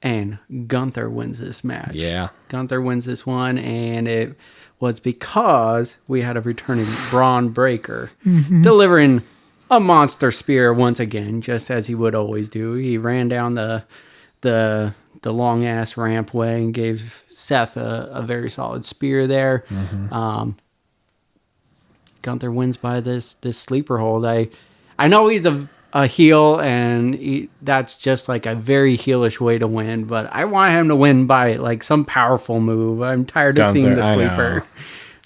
[SPEAKER 3] and Gunther wins this match.
[SPEAKER 2] Yeah.
[SPEAKER 3] Gunther wins this one, and it was because we had a returning Braun Breaker delivering a monster spear once again, just as he would always do. He ran down the long-ass rampway and gave Seth a very solid spear there. Gunther wins by this sleeper hold. I know he's a heel, and that's just like a very heelish way to win, but I want him to win by like some powerful move. I'm tired of seeing the sleeper.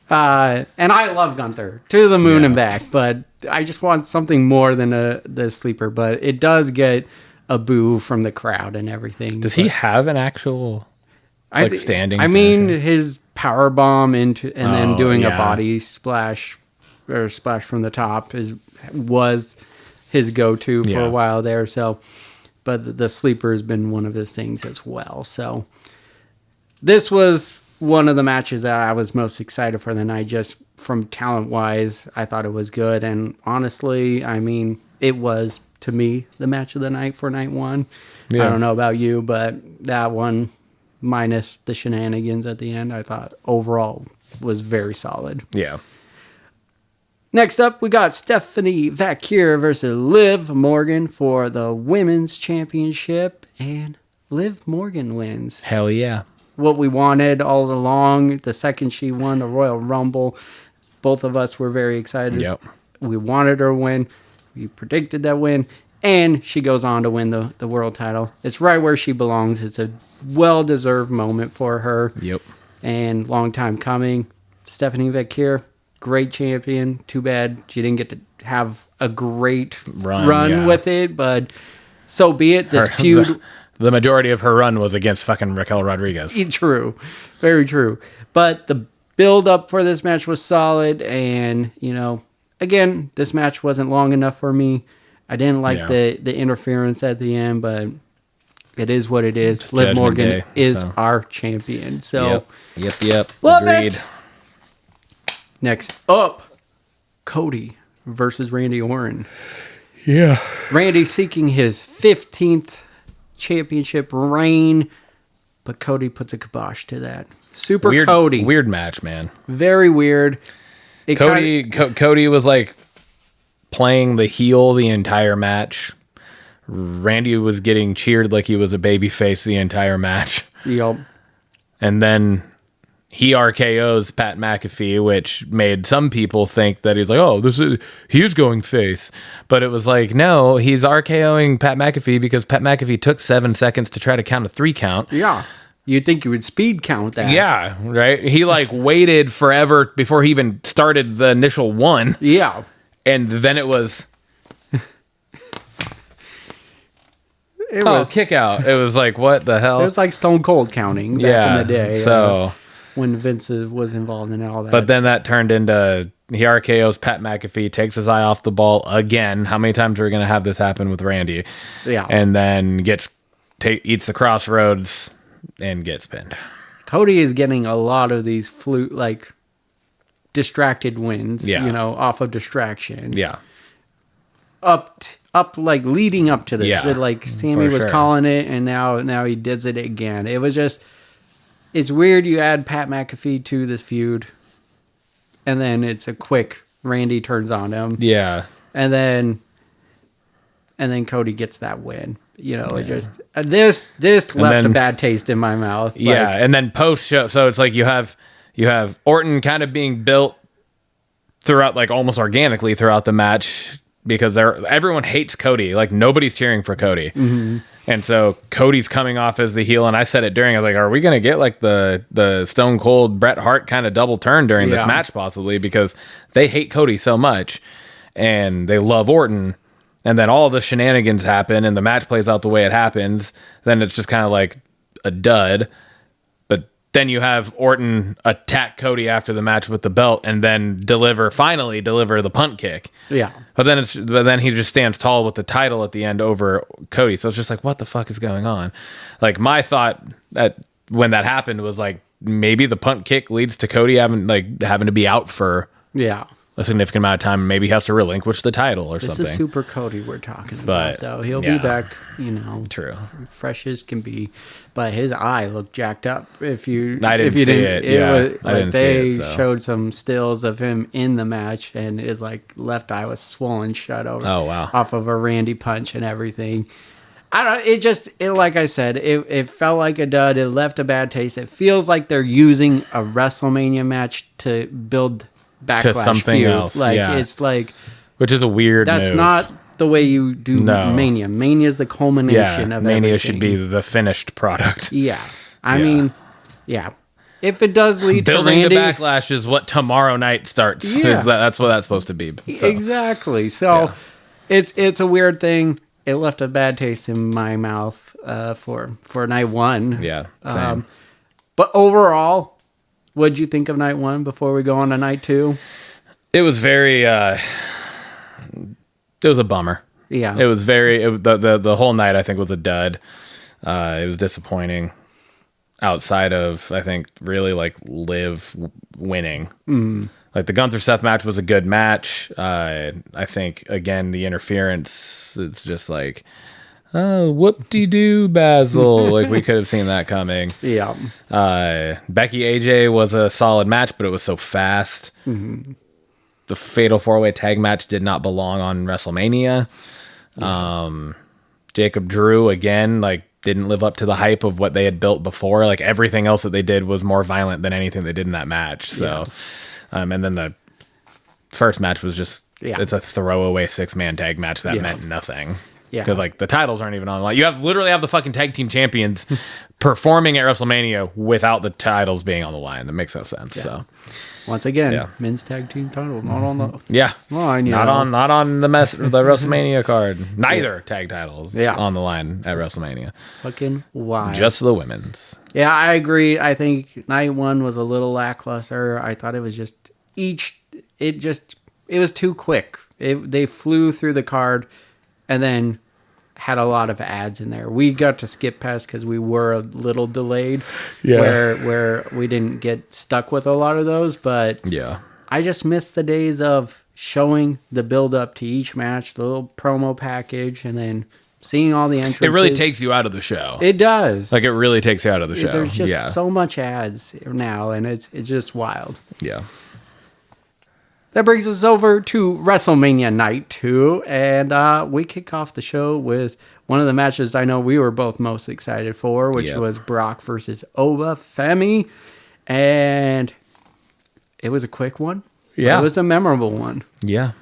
[SPEAKER 3] And I love Gunther to the moon and back, but I just want something more than the sleeper. But it does get a boo from the crowd and everything.
[SPEAKER 2] Does he have an actual standing?
[SPEAKER 3] I mean,
[SPEAKER 2] finisher?
[SPEAKER 3] his power bomb and then doing a
[SPEAKER 2] yeah.
[SPEAKER 3] body splash or splash from the top was his go-to for a while there. So, but the sleeper has been one of his things as well. So this was one of the matches that I was most excited for the night, just from talent-wise. I thought it was good, and honestly, I mean, it was, to me, the match of the night for night one.
[SPEAKER 2] Yeah.
[SPEAKER 3] I don't know about you, but that one, minus the shenanigans at the end, I thought overall was very solid.
[SPEAKER 2] Yeah.
[SPEAKER 3] Next up, we got Stephanie Vaquer versus Liv Morgan for the Women's Championship, and Liv Morgan wins.
[SPEAKER 2] Hell yeah.
[SPEAKER 3] What we wanted all along. The second she won the Royal Rumble, both of us were very excited.
[SPEAKER 2] Yep.
[SPEAKER 3] We wanted her to win. We predicted that win. And she goes on to win the world title. It's right where she belongs. It's a well-deserved moment for her.
[SPEAKER 2] Yep.
[SPEAKER 3] And long time coming. Stephanie Vaquer, great champion. Too bad she didn't get to have a great run with it, but so be it. This feud...
[SPEAKER 2] The majority of her run was against fucking Raquel Rodriguez.
[SPEAKER 3] True. Very true. But the build-up for this match was solid, and, again, this match wasn't long enough for me. I didn't like the interference at the end, but it is what it is. Liv Morgan is our champion. So,
[SPEAKER 2] Yep.
[SPEAKER 3] Love
[SPEAKER 2] Agreed.
[SPEAKER 3] it. Next up, Cody versus Randy Orton.
[SPEAKER 2] Yeah.
[SPEAKER 3] Randy seeking his 15th championship reign, but Cody puts a kibosh to that. Cody.
[SPEAKER 2] Weird match, man.
[SPEAKER 3] Very weird.
[SPEAKER 2] Cody was like playing the heel the entire match. Randy was getting cheered like he was a babyface the entire match.
[SPEAKER 3] Yep.
[SPEAKER 2] And then he RKO's Pat McAfee, which made some people think that he's like, he's going face. But it was like, no, he's RKOing Pat McAfee because Pat McAfee took 7 seconds to try to count a 3 count.
[SPEAKER 3] Yeah. You'd think you would speed count that.
[SPEAKER 2] Yeah, right. He like waited forever before he even started the initial one,
[SPEAKER 3] Yeah.
[SPEAKER 2] and then it was
[SPEAKER 3] It was
[SPEAKER 2] kick out. It was like, what the hell?
[SPEAKER 3] it was like Stone Cold counting back in the day.
[SPEAKER 2] So,
[SPEAKER 3] when Vince was involved in all that.
[SPEAKER 2] but then that turned into he RKO's Pat McAfee, takes his eye off the ball again. How many times are we going to have this happen with Randy?
[SPEAKER 3] Yeah.
[SPEAKER 2] And then eats the crossroads and gets pinned.
[SPEAKER 3] Cody is getting a lot of these distracted wins,
[SPEAKER 2] Yeah.
[SPEAKER 3] off of distraction.
[SPEAKER 2] Yeah.
[SPEAKER 3] Up like leading up to this.
[SPEAKER 2] Yeah,
[SPEAKER 3] Like Sammy
[SPEAKER 2] for
[SPEAKER 3] was
[SPEAKER 2] sure.
[SPEAKER 3] calling it and now he does it again. It was just it's weird you add Pat McAfee to this feud and then it's a quick Randy turns on him.
[SPEAKER 2] Yeah.
[SPEAKER 3] And then Cody gets that win. It just this left
[SPEAKER 2] then-
[SPEAKER 3] a bad taste in my mouth.
[SPEAKER 2] Yeah, and then post show, so it's like you have Orton kind of being built throughout, like almost organically throughout the match because everyone hates Cody, like nobody's cheering for Cody, and so Cody's coming off as the heel. And I said it during, I was like, are we gonna get like the Stone Cold Bret Hart kind of double turn during this
[SPEAKER 3] Yeah.
[SPEAKER 2] match possibly because they hate Cody so much and they love Orton. And then all the shenanigans happen and the match plays out the way it happens. Then it's just kind of like a dud. But then you have Orton attack Cody after the match with the belt and then finally deliver the punt kick.
[SPEAKER 3] Yeah.
[SPEAKER 2] But then he just stands tall with the title at the end over Cody. So it's just like, what the fuck is going on? Like my thought that when that happened was like, maybe the punt kick leads to Cody having to be out for
[SPEAKER 3] Yeah.
[SPEAKER 2] a significant amount of time. Maybe he has to relinquish the title or
[SPEAKER 3] This
[SPEAKER 2] something.
[SPEAKER 3] is Super Cody we're talking about,
[SPEAKER 2] But,
[SPEAKER 3] though. He'll
[SPEAKER 2] yeah.
[SPEAKER 3] be back,
[SPEAKER 2] True.
[SPEAKER 3] fresh as can be. But his eye looked jacked up.
[SPEAKER 2] I didn't see it. Yeah, I didn't see
[SPEAKER 3] they
[SPEAKER 2] it, so.
[SPEAKER 3] showed some stills of him in the match, and his left eye was swollen shut over.
[SPEAKER 2] Oh, wow.
[SPEAKER 3] Off of a Randy punch and everything. I don't. It like I said, it felt like a dud. It left a bad taste. It feels like they're using a WrestleMania match to build backlash
[SPEAKER 2] something
[SPEAKER 3] feud.
[SPEAKER 2] else, yeah.
[SPEAKER 3] It's like.
[SPEAKER 2] Which is a weird
[SPEAKER 3] That's
[SPEAKER 2] move.
[SPEAKER 3] not the way you do
[SPEAKER 2] No.
[SPEAKER 3] Mania. Mania is the culmination of
[SPEAKER 2] Mania
[SPEAKER 3] everything.
[SPEAKER 2] should be the finished product.
[SPEAKER 3] Yeah. I
[SPEAKER 2] Yeah.
[SPEAKER 3] mean, yeah. If it does lead
[SPEAKER 2] Building
[SPEAKER 3] to
[SPEAKER 2] the
[SPEAKER 3] Randy,
[SPEAKER 2] backlash is what tomorrow night starts.
[SPEAKER 3] Yeah.
[SPEAKER 2] That's what that's supposed to be. So,
[SPEAKER 3] exactly. So it's a weird thing. It left a bad taste in my mouth for night one.
[SPEAKER 2] yeah, same.
[SPEAKER 3] But overall, what'd you think of night one before we go on to night two?
[SPEAKER 2] It was very. It was a bummer.
[SPEAKER 3] Yeah.
[SPEAKER 2] It was the whole night. I think was a dud. It was disappointing. Outside of, I think, really like Liv winning. Like the Gunther Seth match was a good match. I think again the interference. It's just like, oh, whoop-de-doo, Basil. Like we could have seen that coming.
[SPEAKER 3] Yeah.
[SPEAKER 2] Becky AJ was a solid match, but it was so fast. The Fatal 4-Way Tag match did not belong on WrestleMania. Jacob Drew again, like didn't live up to the hype of what they had built before. Like everything else that they did was more violent than anything they did in that match. So, and then the first match was just it's a throwaway 6-man tag match that meant nothing.
[SPEAKER 3] Yeah.
[SPEAKER 2] Because like the titles aren't even on the line. You literally have the fucking tag team champions performing at WrestleMania without the titles being on the line. That makes no sense. So
[SPEAKER 3] Once again,
[SPEAKER 2] Yeah.
[SPEAKER 3] men's tag team title not on the
[SPEAKER 2] yeah,
[SPEAKER 3] line.
[SPEAKER 2] not on the WrestleMania card. Neither tag titles on the line at WrestleMania.
[SPEAKER 3] fucking wild.
[SPEAKER 2] Just the women's.
[SPEAKER 3] Yeah, I agree. I think night one was a little lackluster. I thought it was just it was too quick. They flew through the card and then had a lot of ads in there. We got to skip past because we were a little delayed.
[SPEAKER 2] Yeah.
[SPEAKER 3] Where we didn't get stuck with a lot of those, but
[SPEAKER 2] Yeah.
[SPEAKER 3] I just missed the days of showing the build up to each match, the little promo package, and then seeing all the entrances.
[SPEAKER 2] It really takes you out of the show.
[SPEAKER 3] It does.
[SPEAKER 2] Like it really takes you out of the show.
[SPEAKER 3] There's just
[SPEAKER 2] yeah.
[SPEAKER 3] so much ads now, and it's just wild.
[SPEAKER 2] Yeah.
[SPEAKER 3] That brings us over to WrestleMania Night 2, and we kick off the show with one of the matches I know we were both most excited for, which
[SPEAKER 2] Yep.
[SPEAKER 3] was Brock versus Oba Femi, and it was a quick one.
[SPEAKER 2] Yeah.
[SPEAKER 3] It was a memorable one.
[SPEAKER 2] Yeah.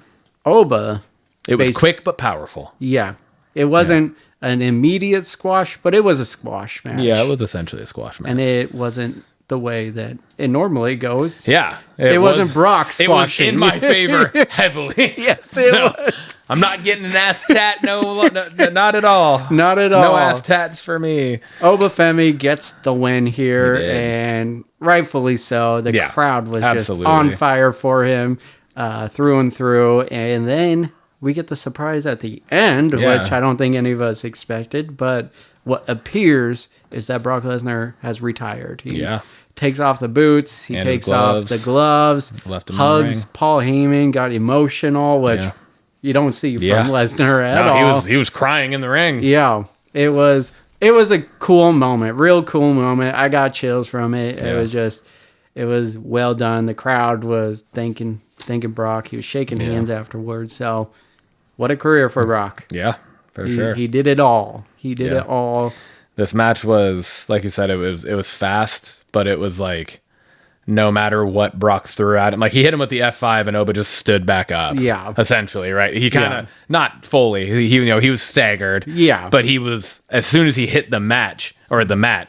[SPEAKER 3] Oba.
[SPEAKER 2] It was
[SPEAKER 3] Basi-
[SPEAKER 2] quick but powerful.
[SPEAKER 3] Yeah. It wasn't an immediate squash, but it was a squash match.
[SPEAKER 2] Yeah, it was essentially a squash match.
[SPEAKER 3] And it wasn't the way that it normally goes.
[SPEAKER 2] Yeah.
[SPEAKER 3] It wasn't Brock
[SPEAKER 2] It was
[SPEAKER 3] squashing.
[SPEAKER 2] in my favor heavily.
[SPEAKER 3] Yes, it was.
[SPEAKER 2] I'm not getting an ass tat. No, not at all.
[SPEAKER 3] Not at all.
[SPEAKER 2] No ass tats for me.
[SPEAKER 3] Obafemi gets the win here,
[SPEAKER 2] He did.
[SPEAKER 3] and rightfully so. The
[SPEAKER 2] Yeah,
[SPEAKER 3] crowd was
[SPEAKER 2] absolutely.
[SPEAKER 3] just on fire for him through and through. And then we get the surprise at the end,
[SPEAKER 2] Yeah.
[SPEAKER 3] which I don't think any of us expected. But what appears is that Brock Lesnar has retired. He takes off the boots. He
[SPEAKER 2] And his
[SPEAKER 3] takes off the gloves.
[SPEAKER 2] Left him in the
[SPEAKER 3] hugs
[SPEAKER 2] ring.
[SPEAKER 3] Paul Heyman. Got emotional, which
[SPEAKER 2] Yeah.
[SPEAKER 3] you don't see from
[SPEAKER 2] Yeah.
[SPEAKER 3] Lesnar at
[SPEAKER 2] No,
[SPEAKER 3] all.
[SPEAKER 2] he was crying in the ring.
[SPEAKER 3] Yeah, it was a cool moment, real cool moment. I got chills from it.
[SPEAKER 2] Yeah.
[SPEAKER 3] It was well done. The crowd was thanking Brock. He was shaking hands afterwards. So, what a career for Brock.
[SPEAKER 2] Yeah, for sure.
[SPEAKER 3] He did it all. He did
[SPEAKER 2] Yeah.
[SPEAKER 3] it all.
[SPEAKER 2] This match was, like you said, it was fast, but it was like no matter what Brock threw at him, like he hit him with the F5 and Oba just stood back up.
[SPEAKER 3] Yeah.
[SPEAKER 2] Essentially, right? He kind of not fully. He was staggered.
[SPEAKER 3] Yeah.
[SPEAKER 2] But he was, as soon as he hit the mat,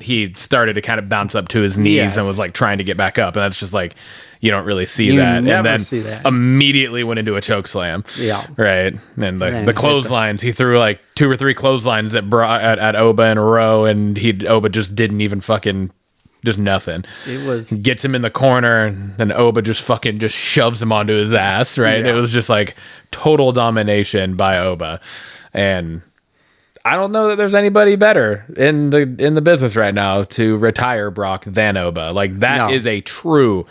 [SPEAKER 2] he started to kind of bounce up to his knees
[SPEAKER 3] Yes.
[SPEAKER 2] and was like trying to get back up, and that's just like you don't really see
[SPEAKER 3] You
[SPEAKER 2] that.
[SPEAKER 3] never
[SPEAKER 2] and then
[SPEAKER 3] see that.
[SPEAKER 2] immediately went into a choke slam.
[SPEAKER 3] Yeah.
[SPEAKER 2] Right. And
[SPEAKER 3] then
[SPEAKER 2] the
[SPEAKER 3] hit
[SPEAKER 2] clotheslines, he threw like 2 or 3 clotheslines at Oba in a row, and Oba just didn't even fucking, just nothing.
[SPEAKER 3] It was
[SPEAKER 2] Gets him in the corner, and then Oba just shoves him onto his ass, right?
[SPEAKER 3] Yeah.
[SPEAKER 2] It was just like total domination by Oba. And I don't know that there's anybody better in the business right now to retire Brock than Oba. Like that is
[SPEAKER 3] No.
[SPEAKER 2] a true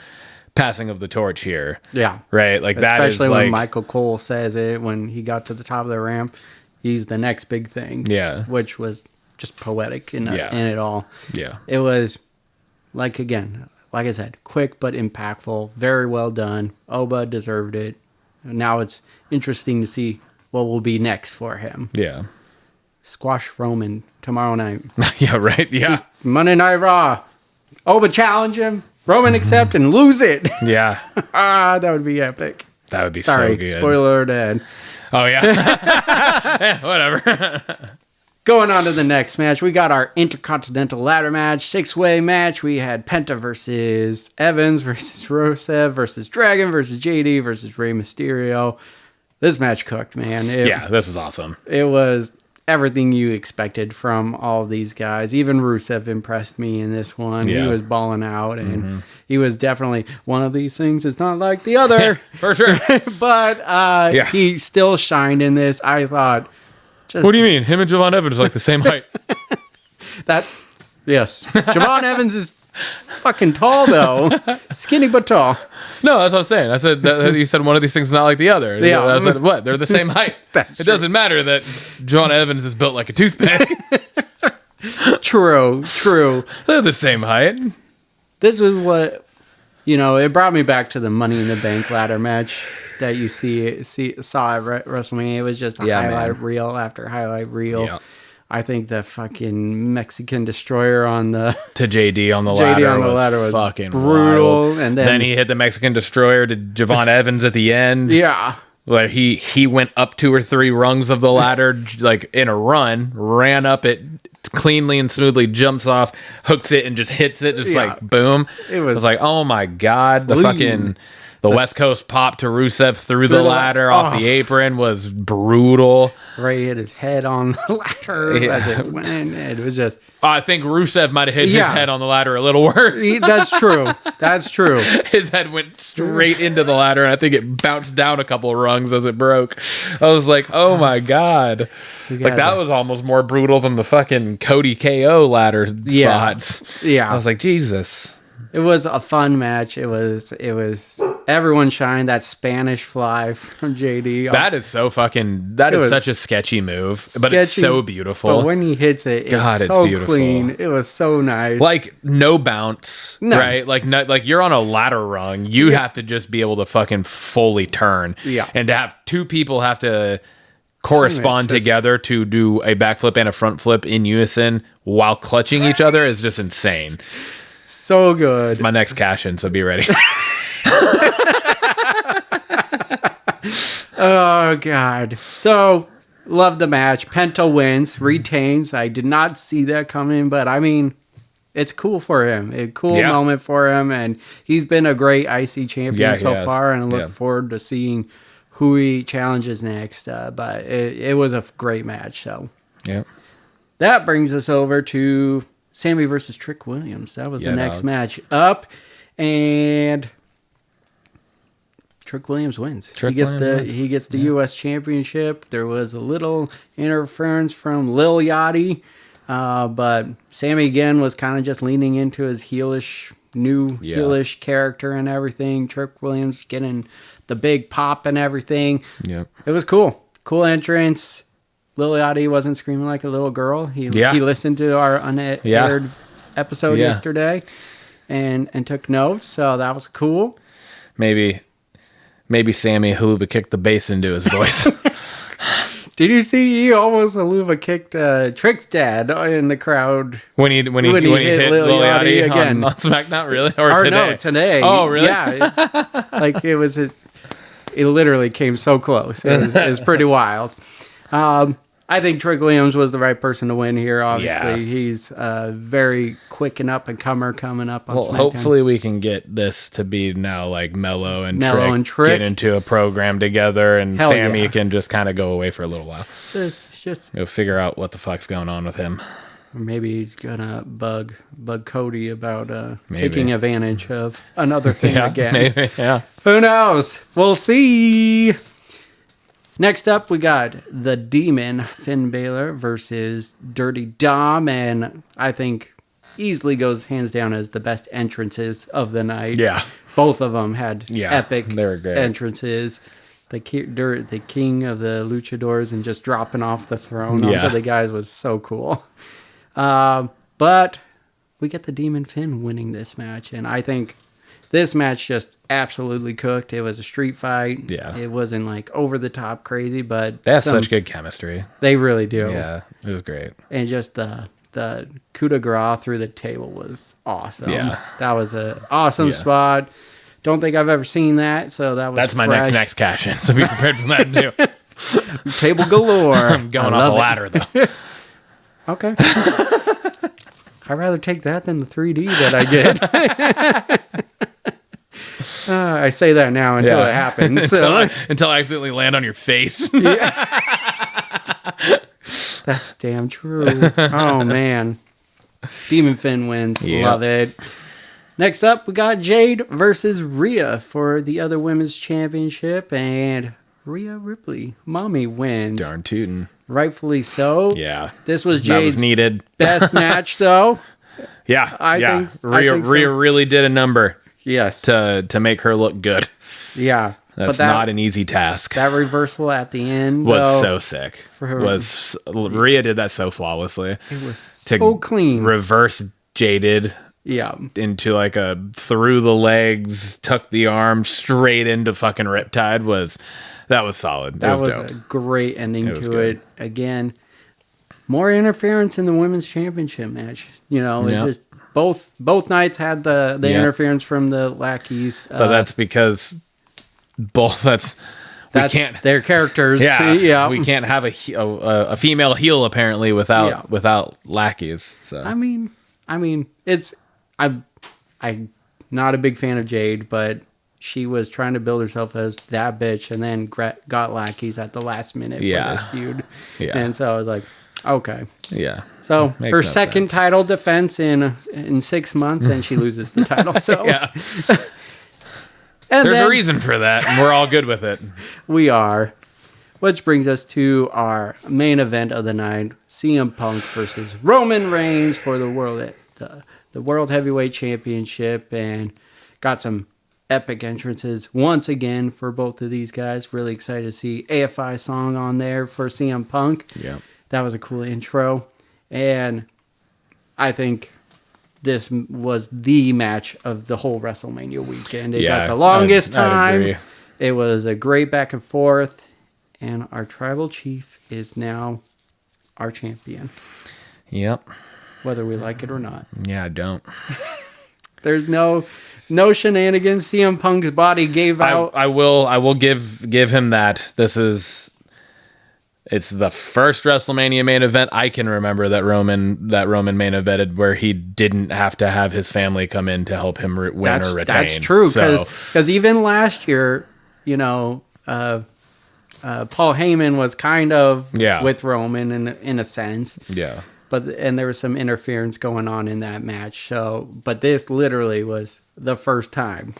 [SPEAKER 2] passing of the torch here.
[SPEAKER 3] yeah.
[SPEAKER 2] Right? Like that is
[SPEAKER 3] Especially when
[SPEAKER 2] like
[SPEAKER 3] Michael Cole says it when he got to the top of the ramp. He's the next big thing.
[SPEAKER 2] Yeah.
[SPEAKER 3] Which was just poetic in
[SPEAKER 2] Yeah.
[SPEAKER 3] it all.
[SPEAKER 2] yeah.
[SPEAKER 3] It was, like I said, quick but impactful. Very well done. Oba deserved it. Now it's interesting to see what will be next for him.
[SPEAKER 2] Yeah.
[SPEAKER 3] Squash Roman tomorrow night.
[SPEAKER 2] Yeah, right. Yeah.
[SPEAKER 3] Monday Night Raw. Oba challenge him. Roman accept and lose it.
[SPEAKER 2] Yeah.
[SPEAKER 3] That would be epic.
[SPEAKER 2] That would be
[SPEAKER 3] Sorry,
[SPEAKER 2] so good.
[SPEAKER 3] spoiler dad.
[SPEAKER 2] Oh yeah. Yeah, whatever.
[SPEAKER 3] Going on to the next match, we got our Intercontinental Ladder match, 6-way match. We had Penta versus Evans versus Rusev versus Dragon versus JD versus Rey Mysterio. This match cooked, man.
[SPEAKER 2] Yeah, this is awesome.
[SPEAKER 3] It was everything you expected from all these guys. Even Rusev impressed me in this one.
[SPEAKER 2] Yeah.
[SPEAKER 3] He was balling out, and he was definitely one of these things. It's not like the other,
[SPEAKER 2] For sure.
[SPEAKER 3] but he still shined in this. I thought, just
[SPEAKER 2] What do you mean? Him and Javon Evans are like the same height.
[SPEAKER 3] that. Yes, Javon Evans is fucking tall though, skinny but tall.
[SPEAKER 2] No, that's what I'm saying. I said that you said one of these things is not like the other.
[SPEAKER 3] Yeah.
[SPEAKER 2] I said what? They're the same height.
[SPEAKER 3] That's
[SPEAKER 2] it
[SPEAKER 3] true.
[SPEAKER 2] doesn't matter that John Evans is built like a toothpick.
[SPEAKER 3] True.
[SPEAKER 2] They're the same height.
[SPEAKER 3] This was what, it brought me back to the Money in the Bank ladder match that you saw at WrestleMania. It was just a highlight reel after highlight reel.
[SPEAKER 2] Yeah.
[SPEAKER 3] I think the fucking Mexican Destroyer on the
[SPEAKER 2] To JD on the
[SPEAKER 3] JD
[SPEAKER 2] ladder,
[SPEAKER 3] on the ladder was
[SPEAKER 2] fucking
[SPEAKER 3] brutal,
[SPEAKER 2] wild.
[SPEAKER 3] and then
[SPEAKER 2] he hit the Mexican Destroyer to Javon Evans at the end.
[SPEAKER 3] yeah,
[SPEAKER 2] Where he went up 2 or 3 rungs of the ladder, like in a run, ran up it cleanly and smoothly, jumps off, hooks it, and just hits it, just
[SPEAKER 3] Yeah.
[SPEAKER 2] like boom.
[SPEAKER 3] It
[SPEAKER 2] I
[SPEAKER 3] was
[SPEAKER 2] was like, oh my god,
[SPEAKER 3] clean.
[SPEAKER 2] the West Coast pop to Rusev through the ladder off the apron was brutal.
[SPEAKER 3] Ray hit his head on the ladder as it went. It was just
[SPEAKER 2] I think Rusev might have hit his
[SPEAKER 3] Yeah.
[SPEAKER 2] head on the ladder a little worse.
[SPEAKER 3] that's true. That's true.
[SPEAKER 2] His head went straight into the ladder, and I think it bounced down a couple of rungs as it broke. I was like, oh my god. Like, that was almost more brutal than the fucking Cody KO ladder spots.
[SPEAKER 3] Yeah.
[SPEAKER 2] I was like, Jesus.
[SPEAKER 3] It was a fun match. It was everyone shined. That Spanish fly from JD.
[SPEAKER 2] That is so fucking,
[SPEAKER 3] It was
[SPEAKER 2] such a sketchy move, but it's
[SPEAKER 3] sketchy,
[SPEAKER 2] so beautiful.
[SPEAKER 3] But when he hits it,
[SPEAKER 2] God,
[SPEAKER 3] it's
[SPEAKER 2] it's
[SPEAKER 3] so
[SPEAKER 2] beautiful.
[SPEAKER 3] clean. It was so nice.
[SPEAKER 2] Like no bounce,
[SPEAKER 3] No.
[SPEAKER 2] right? Like like you're on a ladder rung. You have to just be able to fucking fully turn.
[SPEAKER 3] Yeah.
[SPEAKER 2] And to have 2 people have to correspond
[SPEAKER 3] Just-
[SPEAKER 2] together to do a backflip and a front flip in unison while clutching each other is just insane.
[SPEAKER 3] so good.
[SPEAKER 2] My next cash in, so be ready.
[SPEAKER 3] Oh God. So Love the match. Penta wins, retains. I did not see that coming, but I mean, it's cool for him. A cool moment for him, and he's been a great IC champion so far, and I look forward to seeing who he challenges next. But it was a great match. So that brings us over to Sammy versus Trick Williams. That was the next match up, and Trick Williams wins. He gets the U.S. Championship. There was a little interference from Lil Yachty, but Sammy again was kind of just leaning into his heelish character and everything. Trick Williams getting the big pop and everything. Yep. It was cool. Cool entrance. Lil Yachty wasn't screaming like a little girl. He listened to our unaired episode yesterday and took notes, so that was cool.
[SPEAKER 2] Maybe Sammy Haluva kicked the bass into his voice.
[SPEAKER 3] Did you see he almost Haluva kicked Trick's dad in the crowd
[SPEAKER 2] when he hit Lil Yachty again on SmackDown? Really? Or today?
[SPEAKER 3] No, today.
[SPEAKER 2] Oh, really?
[SPEAKER 3] Yeah. Like it literally came so close. It was pretty wild. I think Trick Williams was the right person to win here. Obviously, he's very quick and up and comer coming up on SmackDown.
[SPEAKER 2] Hopefully we can get this to be now like Mello and Trick get into a program together, and Sammy can just kind of go away for a little while.
[SPEAKER 3] Just
[SPEAKER 2] go figure out what the fuck's going on with him.
[SPEAKER 3] Or maybe he's gonna bug Cody about taking advantage of another thing again.
[SPEAKER 2] Maybe,
[SPEAKER 3] Who knows? We'll see. Next up, we got the Demon, Finn Balor, versus Dirty Dom, and I think easily goes hands down as the best entrances of the night.
[SPEAKER 2] Yeah.
[SPEAKER 3] Both of them had epic
[SPEAKER 2] they were great.
[SPEAKER 3] entrances. The king of the luchadors and just dropping off the throne onto the guys was so cool. But we get the Demon Finn winning this match, and I think this match just absolutely cooked. It was a street fight.
[SPEAKER 2] Yeah.
[SPEAKER 3] It wasn't like over the top crazy, but
[SPEAKER 2] they have such good chemistry.
[SPEAKER 3] They really do.
[SPEAKER 2] Yeah, it was great.
[SPEAKER 3] And just the coup de grace through the table was awesome.
[SPEAKER 2] Yeah.
[SPEAKER 3] That was an awesome spot. Don't think I've ever seen that, so that's
[SPEAKER 2] my next cash in. So be prepared for that too.
[SPEAKER 3] Table galore.
[SPEAKER 2] I'm going off a ladder though.
[SPEAKER 3] Okay. I'd rather take that than the 3D that I did. I say that now until it happens.
[SPEAKER 2] Until I accidentally land on your face.
[SPEAKER 3] That's damn true. Oh, man. Demon Finn wins. Yep. Love it. Next up, we got Jade versus Rhea for the other women's championship. And Rhea Ripley, mommy, wins.
[SPEAKER 2] Darn tootin'.
[SPEAKER 3] Rightfully so.
[SPEAKER 2] Yeah.
[SPEAKER 3] This was Jade's
[SPEAKER 2] needed.
[SPEAKER 3] best match, though.
[SPEAKER 2] I think Rhea really did a number.
[SPEAKER 3] Yes.
[SPEAKER 2] To make her look good.
[SPEAKER 3] Yeah.
[SPEAKER 2] That's not an easy task.
[SPEAKER 3] That reversal at the end
[SPEAKER 2] was so sick. Rhea did that so flawlessly.
[SPEAKER 3] It was so clean.
[SPEAKER 2] Reverse Jaded.
[SPEAKER 3] Yeah.
[SPEAKER 2] Into like a through the legs, tuck the arm straight into fucking Riptide that was solid.
[SPEAKER 3] That was
[SPEAKER 2] dope.
[SPEAKER 3] A great ending to it. Again, more interference in the women's championship match. It's just both nights had the interference from the lackeys.
[SPEAKER 2] But that's because that's
[SPEAKER 3] their characters.
[SPEAKER 2] Yeah. We can't have a female heel apparently without lackeys. So
[SPEAKER 3] I mean, I'm not a big fan of Jade, but she was trying to build herself as that bitch, and then got lackeys at the last minute for this feud. Yeah. And so I was like, okay.
[SPEAKER 2] Yeah.
[SPEAKER 3] So her second title defense in 6 months, and she loses the title. So
[SPEAKER 2] and there's a reason for that, and we're all good with it.
[SPEAKER 3] We are. Which brings us to our main event of the night: CM Punk versus Roman Reigns for the World Heavyweight Championship, and got some epic entrances once again for both of these guys. Really excited to see AFI song on there for CM Punk.
[SPEAKER 2] Yeah,
[SPEAKER 3] that was a cool intro, and I think this was the match of the whole WrestleMania weekend. It got the longest time. It was a great back and forth, and our tribal chief is now our champion.
[SPEAKER 2] Yep.
[SPEAKER 3] Whether we like it or not.
[SPEAKER 2] Yeah, I don't.
[SPEAKER 3] There's no shenanigans. CM Punk's body gave out.
[SPEAKER 2] I will give him that. This is It's the first WrestleMania main event I can remember that Roman main evented where he didn't have to have his family come in to help him win or retain.
[SPEAKER 3] That's true,
[SPEAKER 2] So,
[SPEAKER 3] because even last year, you know, Paul Heyman was kind of with Roman in a sense.
[SPEAKER 2] yeah.
[SPEAKER 3] And there was some interference going on in that match. So, but this literally was the first time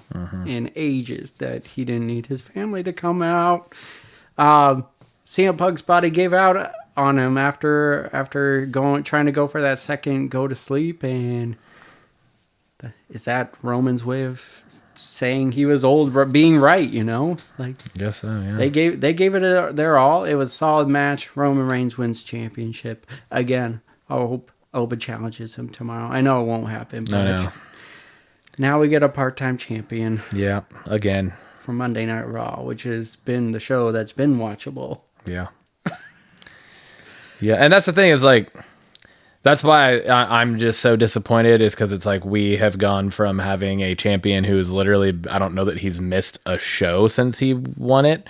[SPEAKER 3] in ages that he didn't need his family to come out. CM Punk's body gave out on him after trying to go for that second go to sleep, and is that Roman's way of saying he was old, being right? You know, like
[SPEAKER 2] Guess so. Yeah.
[SPEAKER 3] they gave it their all. It was a solid match. Roman Reigns wins championship again. I hope it challenges him tomorrow. I know it won't happen, but now we get a part-time champion.
[SPEAKER 2] Yeah. Again.
[SPEAKER 3] For Monday Night Raw, which has been the show that's been watchable.
[SPEAKER 2] Yeah. Yeah, and that's the thing is like, that's why I'm just so disappointed is because it's like we have gone from having a champion who's literally, I don't know that he's missed a show since he won it.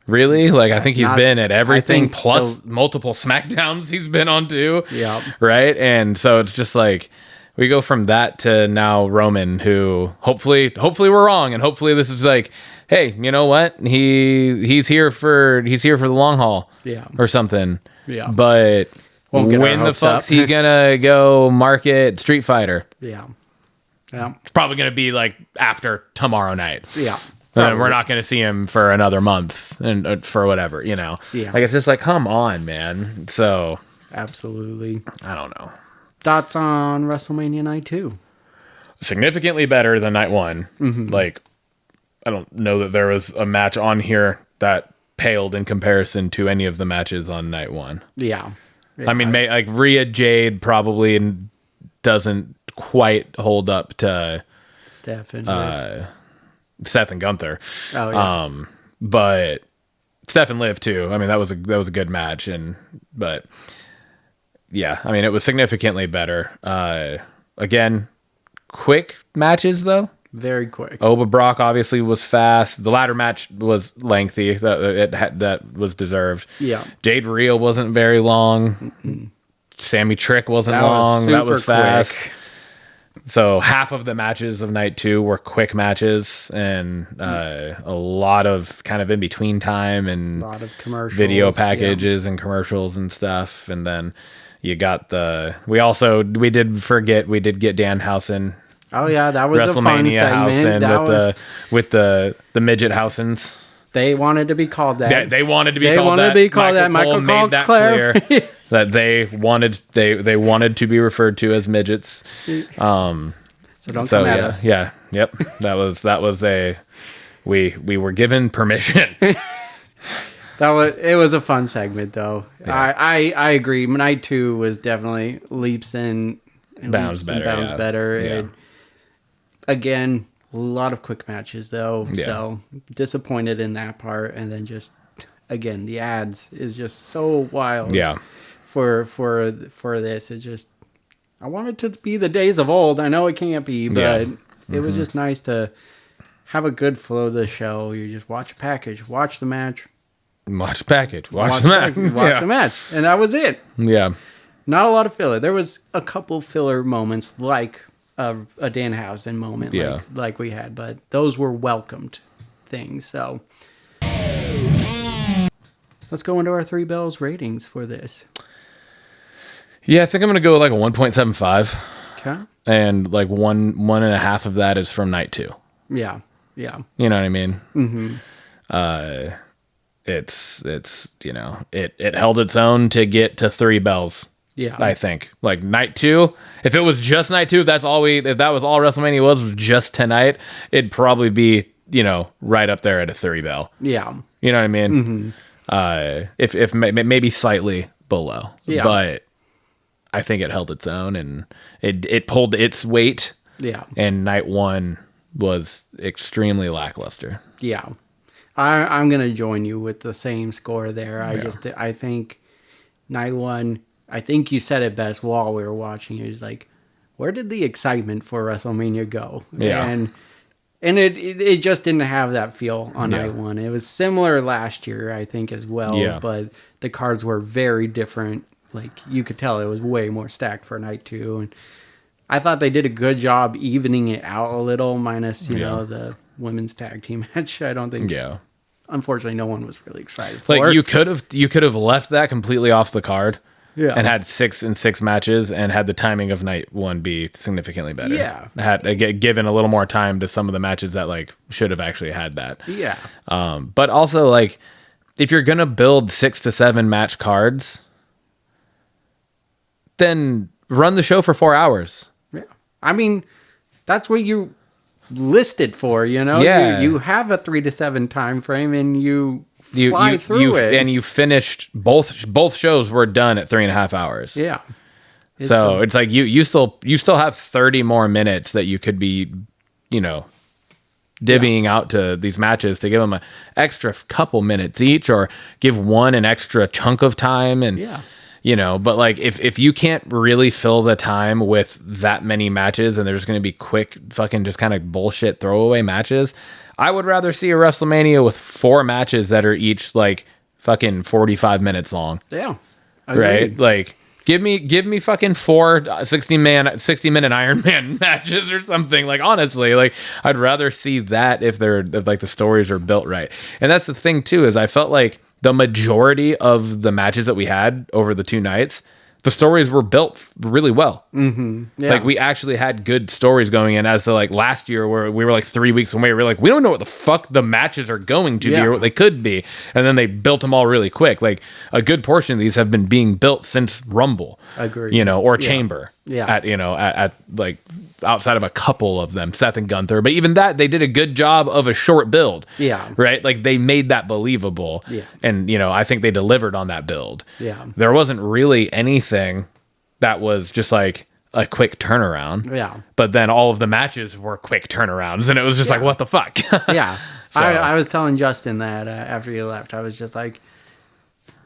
[SPEAKER 2] Really? Like, I think he's been at everything plus multiple SmackDowns he's been on too.
[SPEAKER 3] Yeah.
[SPEAKER 2] Right? And so it's just like, we go from that to now Roman, who hopefully we're wrong, and hopefully this is like, hey, you know what? He's here for the long haul, or something.
[SPEAKER 3] Yeah.
[SPEAKER 2] But when the fuck's he gonna go market Street Fighter?
[SPEAKER 3] Yeah.
[SPEAKER 2] It's probably gonna be like after tomorrow night.
[SPEAKER 3] Yeah.
[SPEAKER 2] And we're not gonna see him for another month and for whatever, you know.
[SPEAKER 3] Yeah.
[SPEAKER 2] Like, it's just like, come on, man. So
[SPEAKER 3] Absolutely.
[SPEAKER 2] I don't know.
[SPEAKER 3] Thoughts on WrestleMania Night 2?
[SPEAKER 2] Significantly better than Night 1. Like, I don't know that there was a match on here that paled in comparison to any of the matches on Night 1.
[SPEAKER 3] Yeah.
[SPEAKER 2] I mean, like Rhea Jade probably doesn't quite hold up to
[SPEAKER 3] Steph and
[SPEAKER 2] Seth and Gunther.
[SPEAKER 3] Oh, yeah.
[SPEAKER 2] But Steph and Liv too. I mean, that was a good match, but yeah, I mean, it was significantly better. Again, quick matches though.
[SPEAKER 3] Very quick.
[SPEAKER 2] Oba Brock obviously was fast. The ladder match was lengthy. That was deserved.
[SPEAKER 3] Yeah.
[SPEAKER 2] Jade Rhea wasn't very long. Sammy Trick wasn't long. That was fast.
[SPEAKER 3] Quick.
[SPEAKER 2] So half of the matches of Night 2 were quick matches, and a lot of kind of in between time and
[SPEAKER 3] a lot of commercials,
[SPEAKER 2] video packages and commercials and stuff. And then you got we did get Danhausen.
[SPEAKER 3] Oh yeah, that was a fun segment.
[SPEAKER 2] With the midget Housens.
[SPEAKER 3] They wanted to be called that.
[SPEAKER 2] They wanted to be called that. Michael made that clear that they wanted to be referred to as midgets.
[SPEAKER 3] So don't come at us.
[SPEAKER 2] Yeah. Yep. That was we were given permission.
[SPEAKER 3] It was a fun segment though. Yeah. I agree. Night 2 was definitely leaps and bounds better.
[SPEAKER 2] Yeah.
[SPEAKER 3] And again, a lot of quick matches though. Yeah. So disappointed in that part. And then just again, the ads is just so wild.
[SPEAKER 2] Yeah.
[SPEAKER 3] For this, it just, I want it to be the days of old. I know it can't be, but it was just nice to have a good flow of the show. You just watch a package, watch the match.
[SPEAKER 2] Watch the package. Watch the match.
[SPEAKER 3] Watch the match. And that was it.
[SPEAKER 2] Yeah.
[SPEAKER 3] Not a lot of filler. There was a couple filler moments like a Danhausen moment like we had, but those were welcomed things. So let's go into our 3 bells ratings for this.
[SPEAKER 2] Yeah, I think I'm going to go with like a 1.75.
[SPEAKER 3] Okay.
[SPEAKER 2] And like one and a half of that is from Night 2.
[SPEAKER 3] Yeah. Yeah.
[SPEAKER 2] You know what I mean?
[SPEAKER 3] Mm-hmm.
[SPEAKER 2] It's you know, it held its own to get to 3 bells.
[SPEAKER 3] Yeah.
[SPEAKER 2] I think. Like Night 2, if it was just Night 2, if that was all WrestleMania was just tonight, it'd probably be, you know, right up there at a 3 bell.
[SPEAKER 3] Yeah.
[SPEAKER 2] You know what I mean? Mm-hmm. If maybe slightly below.
[SPEAKER 3] Yeah.
[SPEAKER 2] But I think it held its own and it pulled its weight.
[SPEAKER 3] Yeah.
[SPEAKER 2] And Night 1 was extremely lackluster.
[SPEAKER 3] Yeah. I'm going to join you with the same score there. I think Night 1, I think you said it best while we were watching. It was like, where did the excitement for WrestleMania go?
[SPEAKER 2] Yeah.
[SPEAKER 3] And it just didn't have that feel on Night 1. It was similar last year, I think, as well.
[SPEAKER 2] Yeah.
[SPEAKER 3] But the cards were very different. Like, you could tell it was way more stacked for night 2. And I thought they did a good job evening it out a little, minus, you know, the women's tag team match. I don't think...
[SPEAKER 2] Yeah.
[SPEAKER 3] Unfortunately, no one was really excited for
[SPEAKER 2] Like,
[SPEAKER 3] it.
[SPEAKER 2] you could have left that completely off the card.
[SPEAKER 3] Yeah.
[SPEAKER 2] And had 6 and 6 matches and had the timing of night 1 be significantly better.
[SPEAKER 3] Yeah.
[SPEAKER 2] Had given a little more time to some of the matches that like should have actually had that.
[SPEAKER 3] Yeah.
[SPEAKER 2] But also, like, if you're going to build 6 to 7 match cards, then run the show for 4 hours.
[SPEAKER 3] Yeah. I mean, that's what you listed for, you know?
[SPEAKER 2] Yeah.
[SPEAKER 3] You have a 3 to 7 time frame and you fly through it.
[SPEAKER 2] And you finished both shows were done at 3.5 hours.
[SPEAKER 3] Yeah.
[SPEAKER 2] So it's like you still have 30 more minutes that you could be, you know, divvying out to these matches to give them an extra couple minutes each, or give one an extra chunk of time. And, you know, but like if you can't really fill the time with that many matches and there's going to be quick fucking just kind of bullshit throwaway matches, I would rather see a WrestleMania with 4 matches that are each like fucking 45 minutes long.
[SPEAKER 3] Yeah.
[SPEAKER 2] Right?
[SPEAKER 3] Agreed.
[SPEAKER 2] Like, give me fucking 4 60-minute Iron Man matches or something. Like, honestly, like, I'd rather see that if like the stories are built right. And that's the thing too, is I felt like the majority of the matches that we had over the 2 nights, the stories were built really well.
[SPEAKER 3] Mm-hmm. Yeah.
[SPEAKER 2] Like, we actually had good stories going in, as to like last year where we were like 3 weeks away. We were like, we don't know what the fuck the matches are going to be or what they could be. And then they built them all really quick. Like, a good portion of these have been being built since Rumble.
[SPEAKER 3] Agreed.
[SPEAKER 2] You know, or Chamber.
[SPEAKER 3] Yeah.
[SPEAKER 2] At, you know, at like outside of a couple of them, Seth and Gunther. But even that, they did a good job of a short build.
[SPEAKER 3] Yeah.
[SPEAKER 2] Right? Like, they made that believable.
[SPEAKER 3] Yeah.
[SPEAKER 2] And, you know, I think they delivered on that build.
[SPEAKER 3] Yeah.
[SPEAKER 2] There wasn't really anything that was just like a quick turnaround.
[SPEAKER 3] Yeah.
[SPEAKER 2] But then all of the matches were quick turnarounds, and it was just like, what the fuck?
[SPEAKER 3] Yeah.
[SPEAKER 2] So-
[SPEAKER 3] I was telling Justin that after you left, I was just like,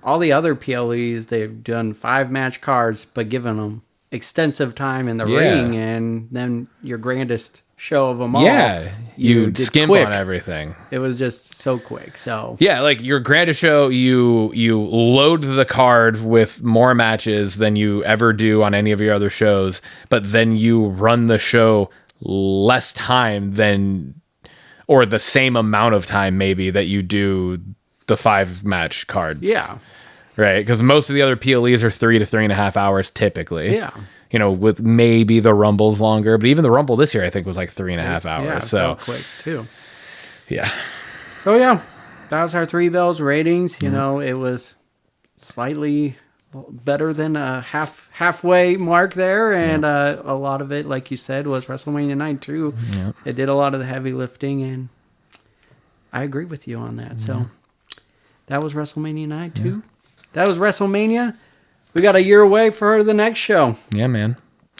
[SPEAKER 3] all the other PLEs, they've done 5 match cards, but given them extensive time in the ring, and then your grandest show of them all.
[SPEAKER 2] Yeah. You
[SPEAKER 3] did
[SPEAKER 2] skimp
[SPEAKER 3] quick.
[SPEAKER 2] on everything.
[SPEAKER 3] It was just so quick. So
[SPEAKER 2] Yeah, like your grandest show, you load the card with more matches than you ever do on any of your other shows, but then you run the show less time than, or the same amount of time maybe, that you do the 5 match cards.
[SPEAKER 3] yeah.
[SPEAKER 2] Right? Because most of the other PLEs are 3 to 3.5 hours typically.
[SPEAKER 3] Yeah.
[SPEAKER 2] You know, with maybe the Rumbles longer, but even the Rumble this year I think was like 3.5 hours.
[SPEAKER 3] Yeah, it
[SPEAKER 2] So
[SPEAKER 3] felt quick too.
[SPEAKER 2] yeah.
[SPEAKER 3] So yeah, that was our 3 bells ratings. You know, it was slightly better than a halfway mark there, and a lot of it, like you said, was WrestleMania Night 2.
[SPEAKER 2] Yeah.
[SPEAKER 3] It did a lot of the heavy lifting, and I agree with you on that. So that was WrestleMania Night 2. That was WrestleMania. We got a year away for the next show.
[SPEAKER 2] Yeah, man.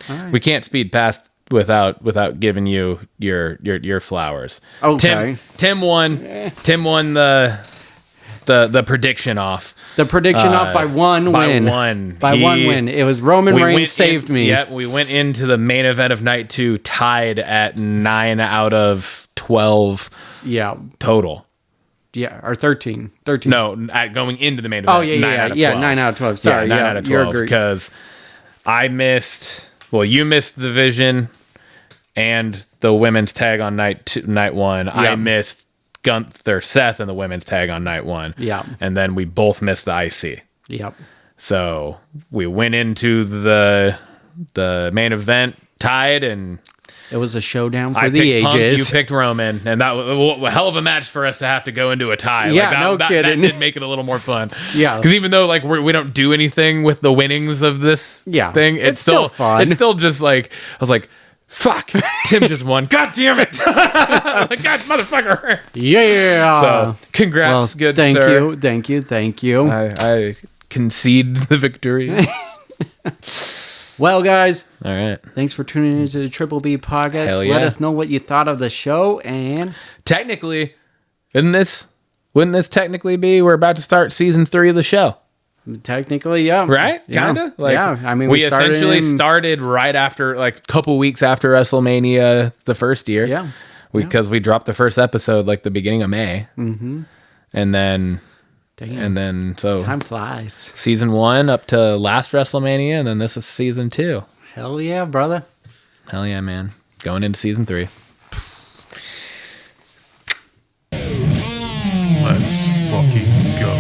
[SPEAKER 3] All right.
[SPEAKER 2] We can't speed past without giving you your flowers.
[SPEAKER 3] Okay.
[SPEAKER 2] Tim won. Tim won the prediction off.
[SPEAKER 3] The prediction off by one win. By one win. It was Roman Reigns saved me.
[SPEAKER 2] Yep, we went into the main event of night 2 tied at 9 out of 12
[SPEAKER 3] Yeah.
[SPEAKER 2] total.
[SPEAKER 3] Yeah, or 13. 13.
[SPEAKER 2] No, going into the main event.
[SPEAKER 3] Oh, yeah,
[SPEAKER 2] 9
[SPEAKER 3] yeah,
[SPEAKER 2] out of
[SPEAKER 3] yeah,
[SPEAKER 2] 12.
[SPEAKER 3] 9 out of 12. Sorry,
[SPEAKER 2] 9
[SPEAKER 3] yeah,
[SPEAKER 2] out of
[SPEAKER 3] you're
[SPEAKER 2] 12
[SPEAKER 3] agree-
[SPEAKER 2] because I missed. Well, you missed the Vision and the women's tag on night 1. I
[SPEAKER 3] Yeah.
[SPEAKER 2] missed Gunther Seth and the women's tag on night 1.
[SPEAKER 3] Yeah.
[SPEAKER 2] And then we both missed the IC.
[SPEAKER 3] Yep.
[SPEAKER 2] So we went into the main event tied, and
[SPEAKER 3] It was a showdown for
[SPEAKER 2] I
[SPEAKER 3] the
[SPEAKER 2] picked Punk,
[SPEAKER 3] ages.
[SPEAKER 2] you picked Roman, and that was a hell of a match for us to have to go into a tie.
[SPEAKER 3] Yeah,
[SPEAKER 2] that,
[SPEAKER 3] no kidding.
[SPEAKER 2] That did make it a little more fun.
[SPEAKER 3] Yeah.
[SPEAKER 2] Because even though like we don't do anything with the winnings of this thing, it's still
[SPEAKER 3] fun.
[SPEAKER 2] It's still just like I was like, fuck, Tim just won. God damn it! Like, God, motherfucker.
[SPEAKER 3] Yeah.
[SPEAKER 2] So congrats, good
[SPEAKER 3] thank
[SPEAKER 2] sir.
[SPEAKER 3] you. Thank you.
[SPEAKER 2] I concede the victory.
[SPEAKER 3] Well, guys,
[SPEAKER 2] All right.
[SPEAKER 3] thanks for tuning into the Triple B podcast.
[SPEAKER 2] Hell
[SPEAKER 3] Let
[SPEAKER 2] yeah.
[SPEAKER 3] us know what you thought of the show, and
[SPEAKER 2] Technically, wouldn't this technically be we're about to start season 3 of the show?
[SPEAKER 3] technically, yeah.
[SPEAKER 2] Right?
[SPEAKER 3] Yeah.
[SPEAKER 2] Kinda? Like,
[SPEAKER 3] yeah. I mean,
[SPEAKER 2] we
[SPEAKER 3] started
[SPEAKER 2] essentially
[SPEAKER 3] in-
[SPEAKER 2] started right after, like, a couple weeks after WrestleMania the first year.
[SPEAKER 3] Yeah.
[SPEAKER 2] Because we dropped the first episode, like, the beginning of May. Mm-hmm. And then
[SPEAKER 3] Damn.
[SPEAKER 2] And then, so
[SPEAKER 3] Time flies.
[SPEAKER 2] season 1 up to last WrestleMania, and then this is season 2.
[SPEAKER 3] Hell yeah, brother.
[SPEAKER 2] Hell yeah, man. Going into season 3.
[SPEAKER 1] Let's fucking go.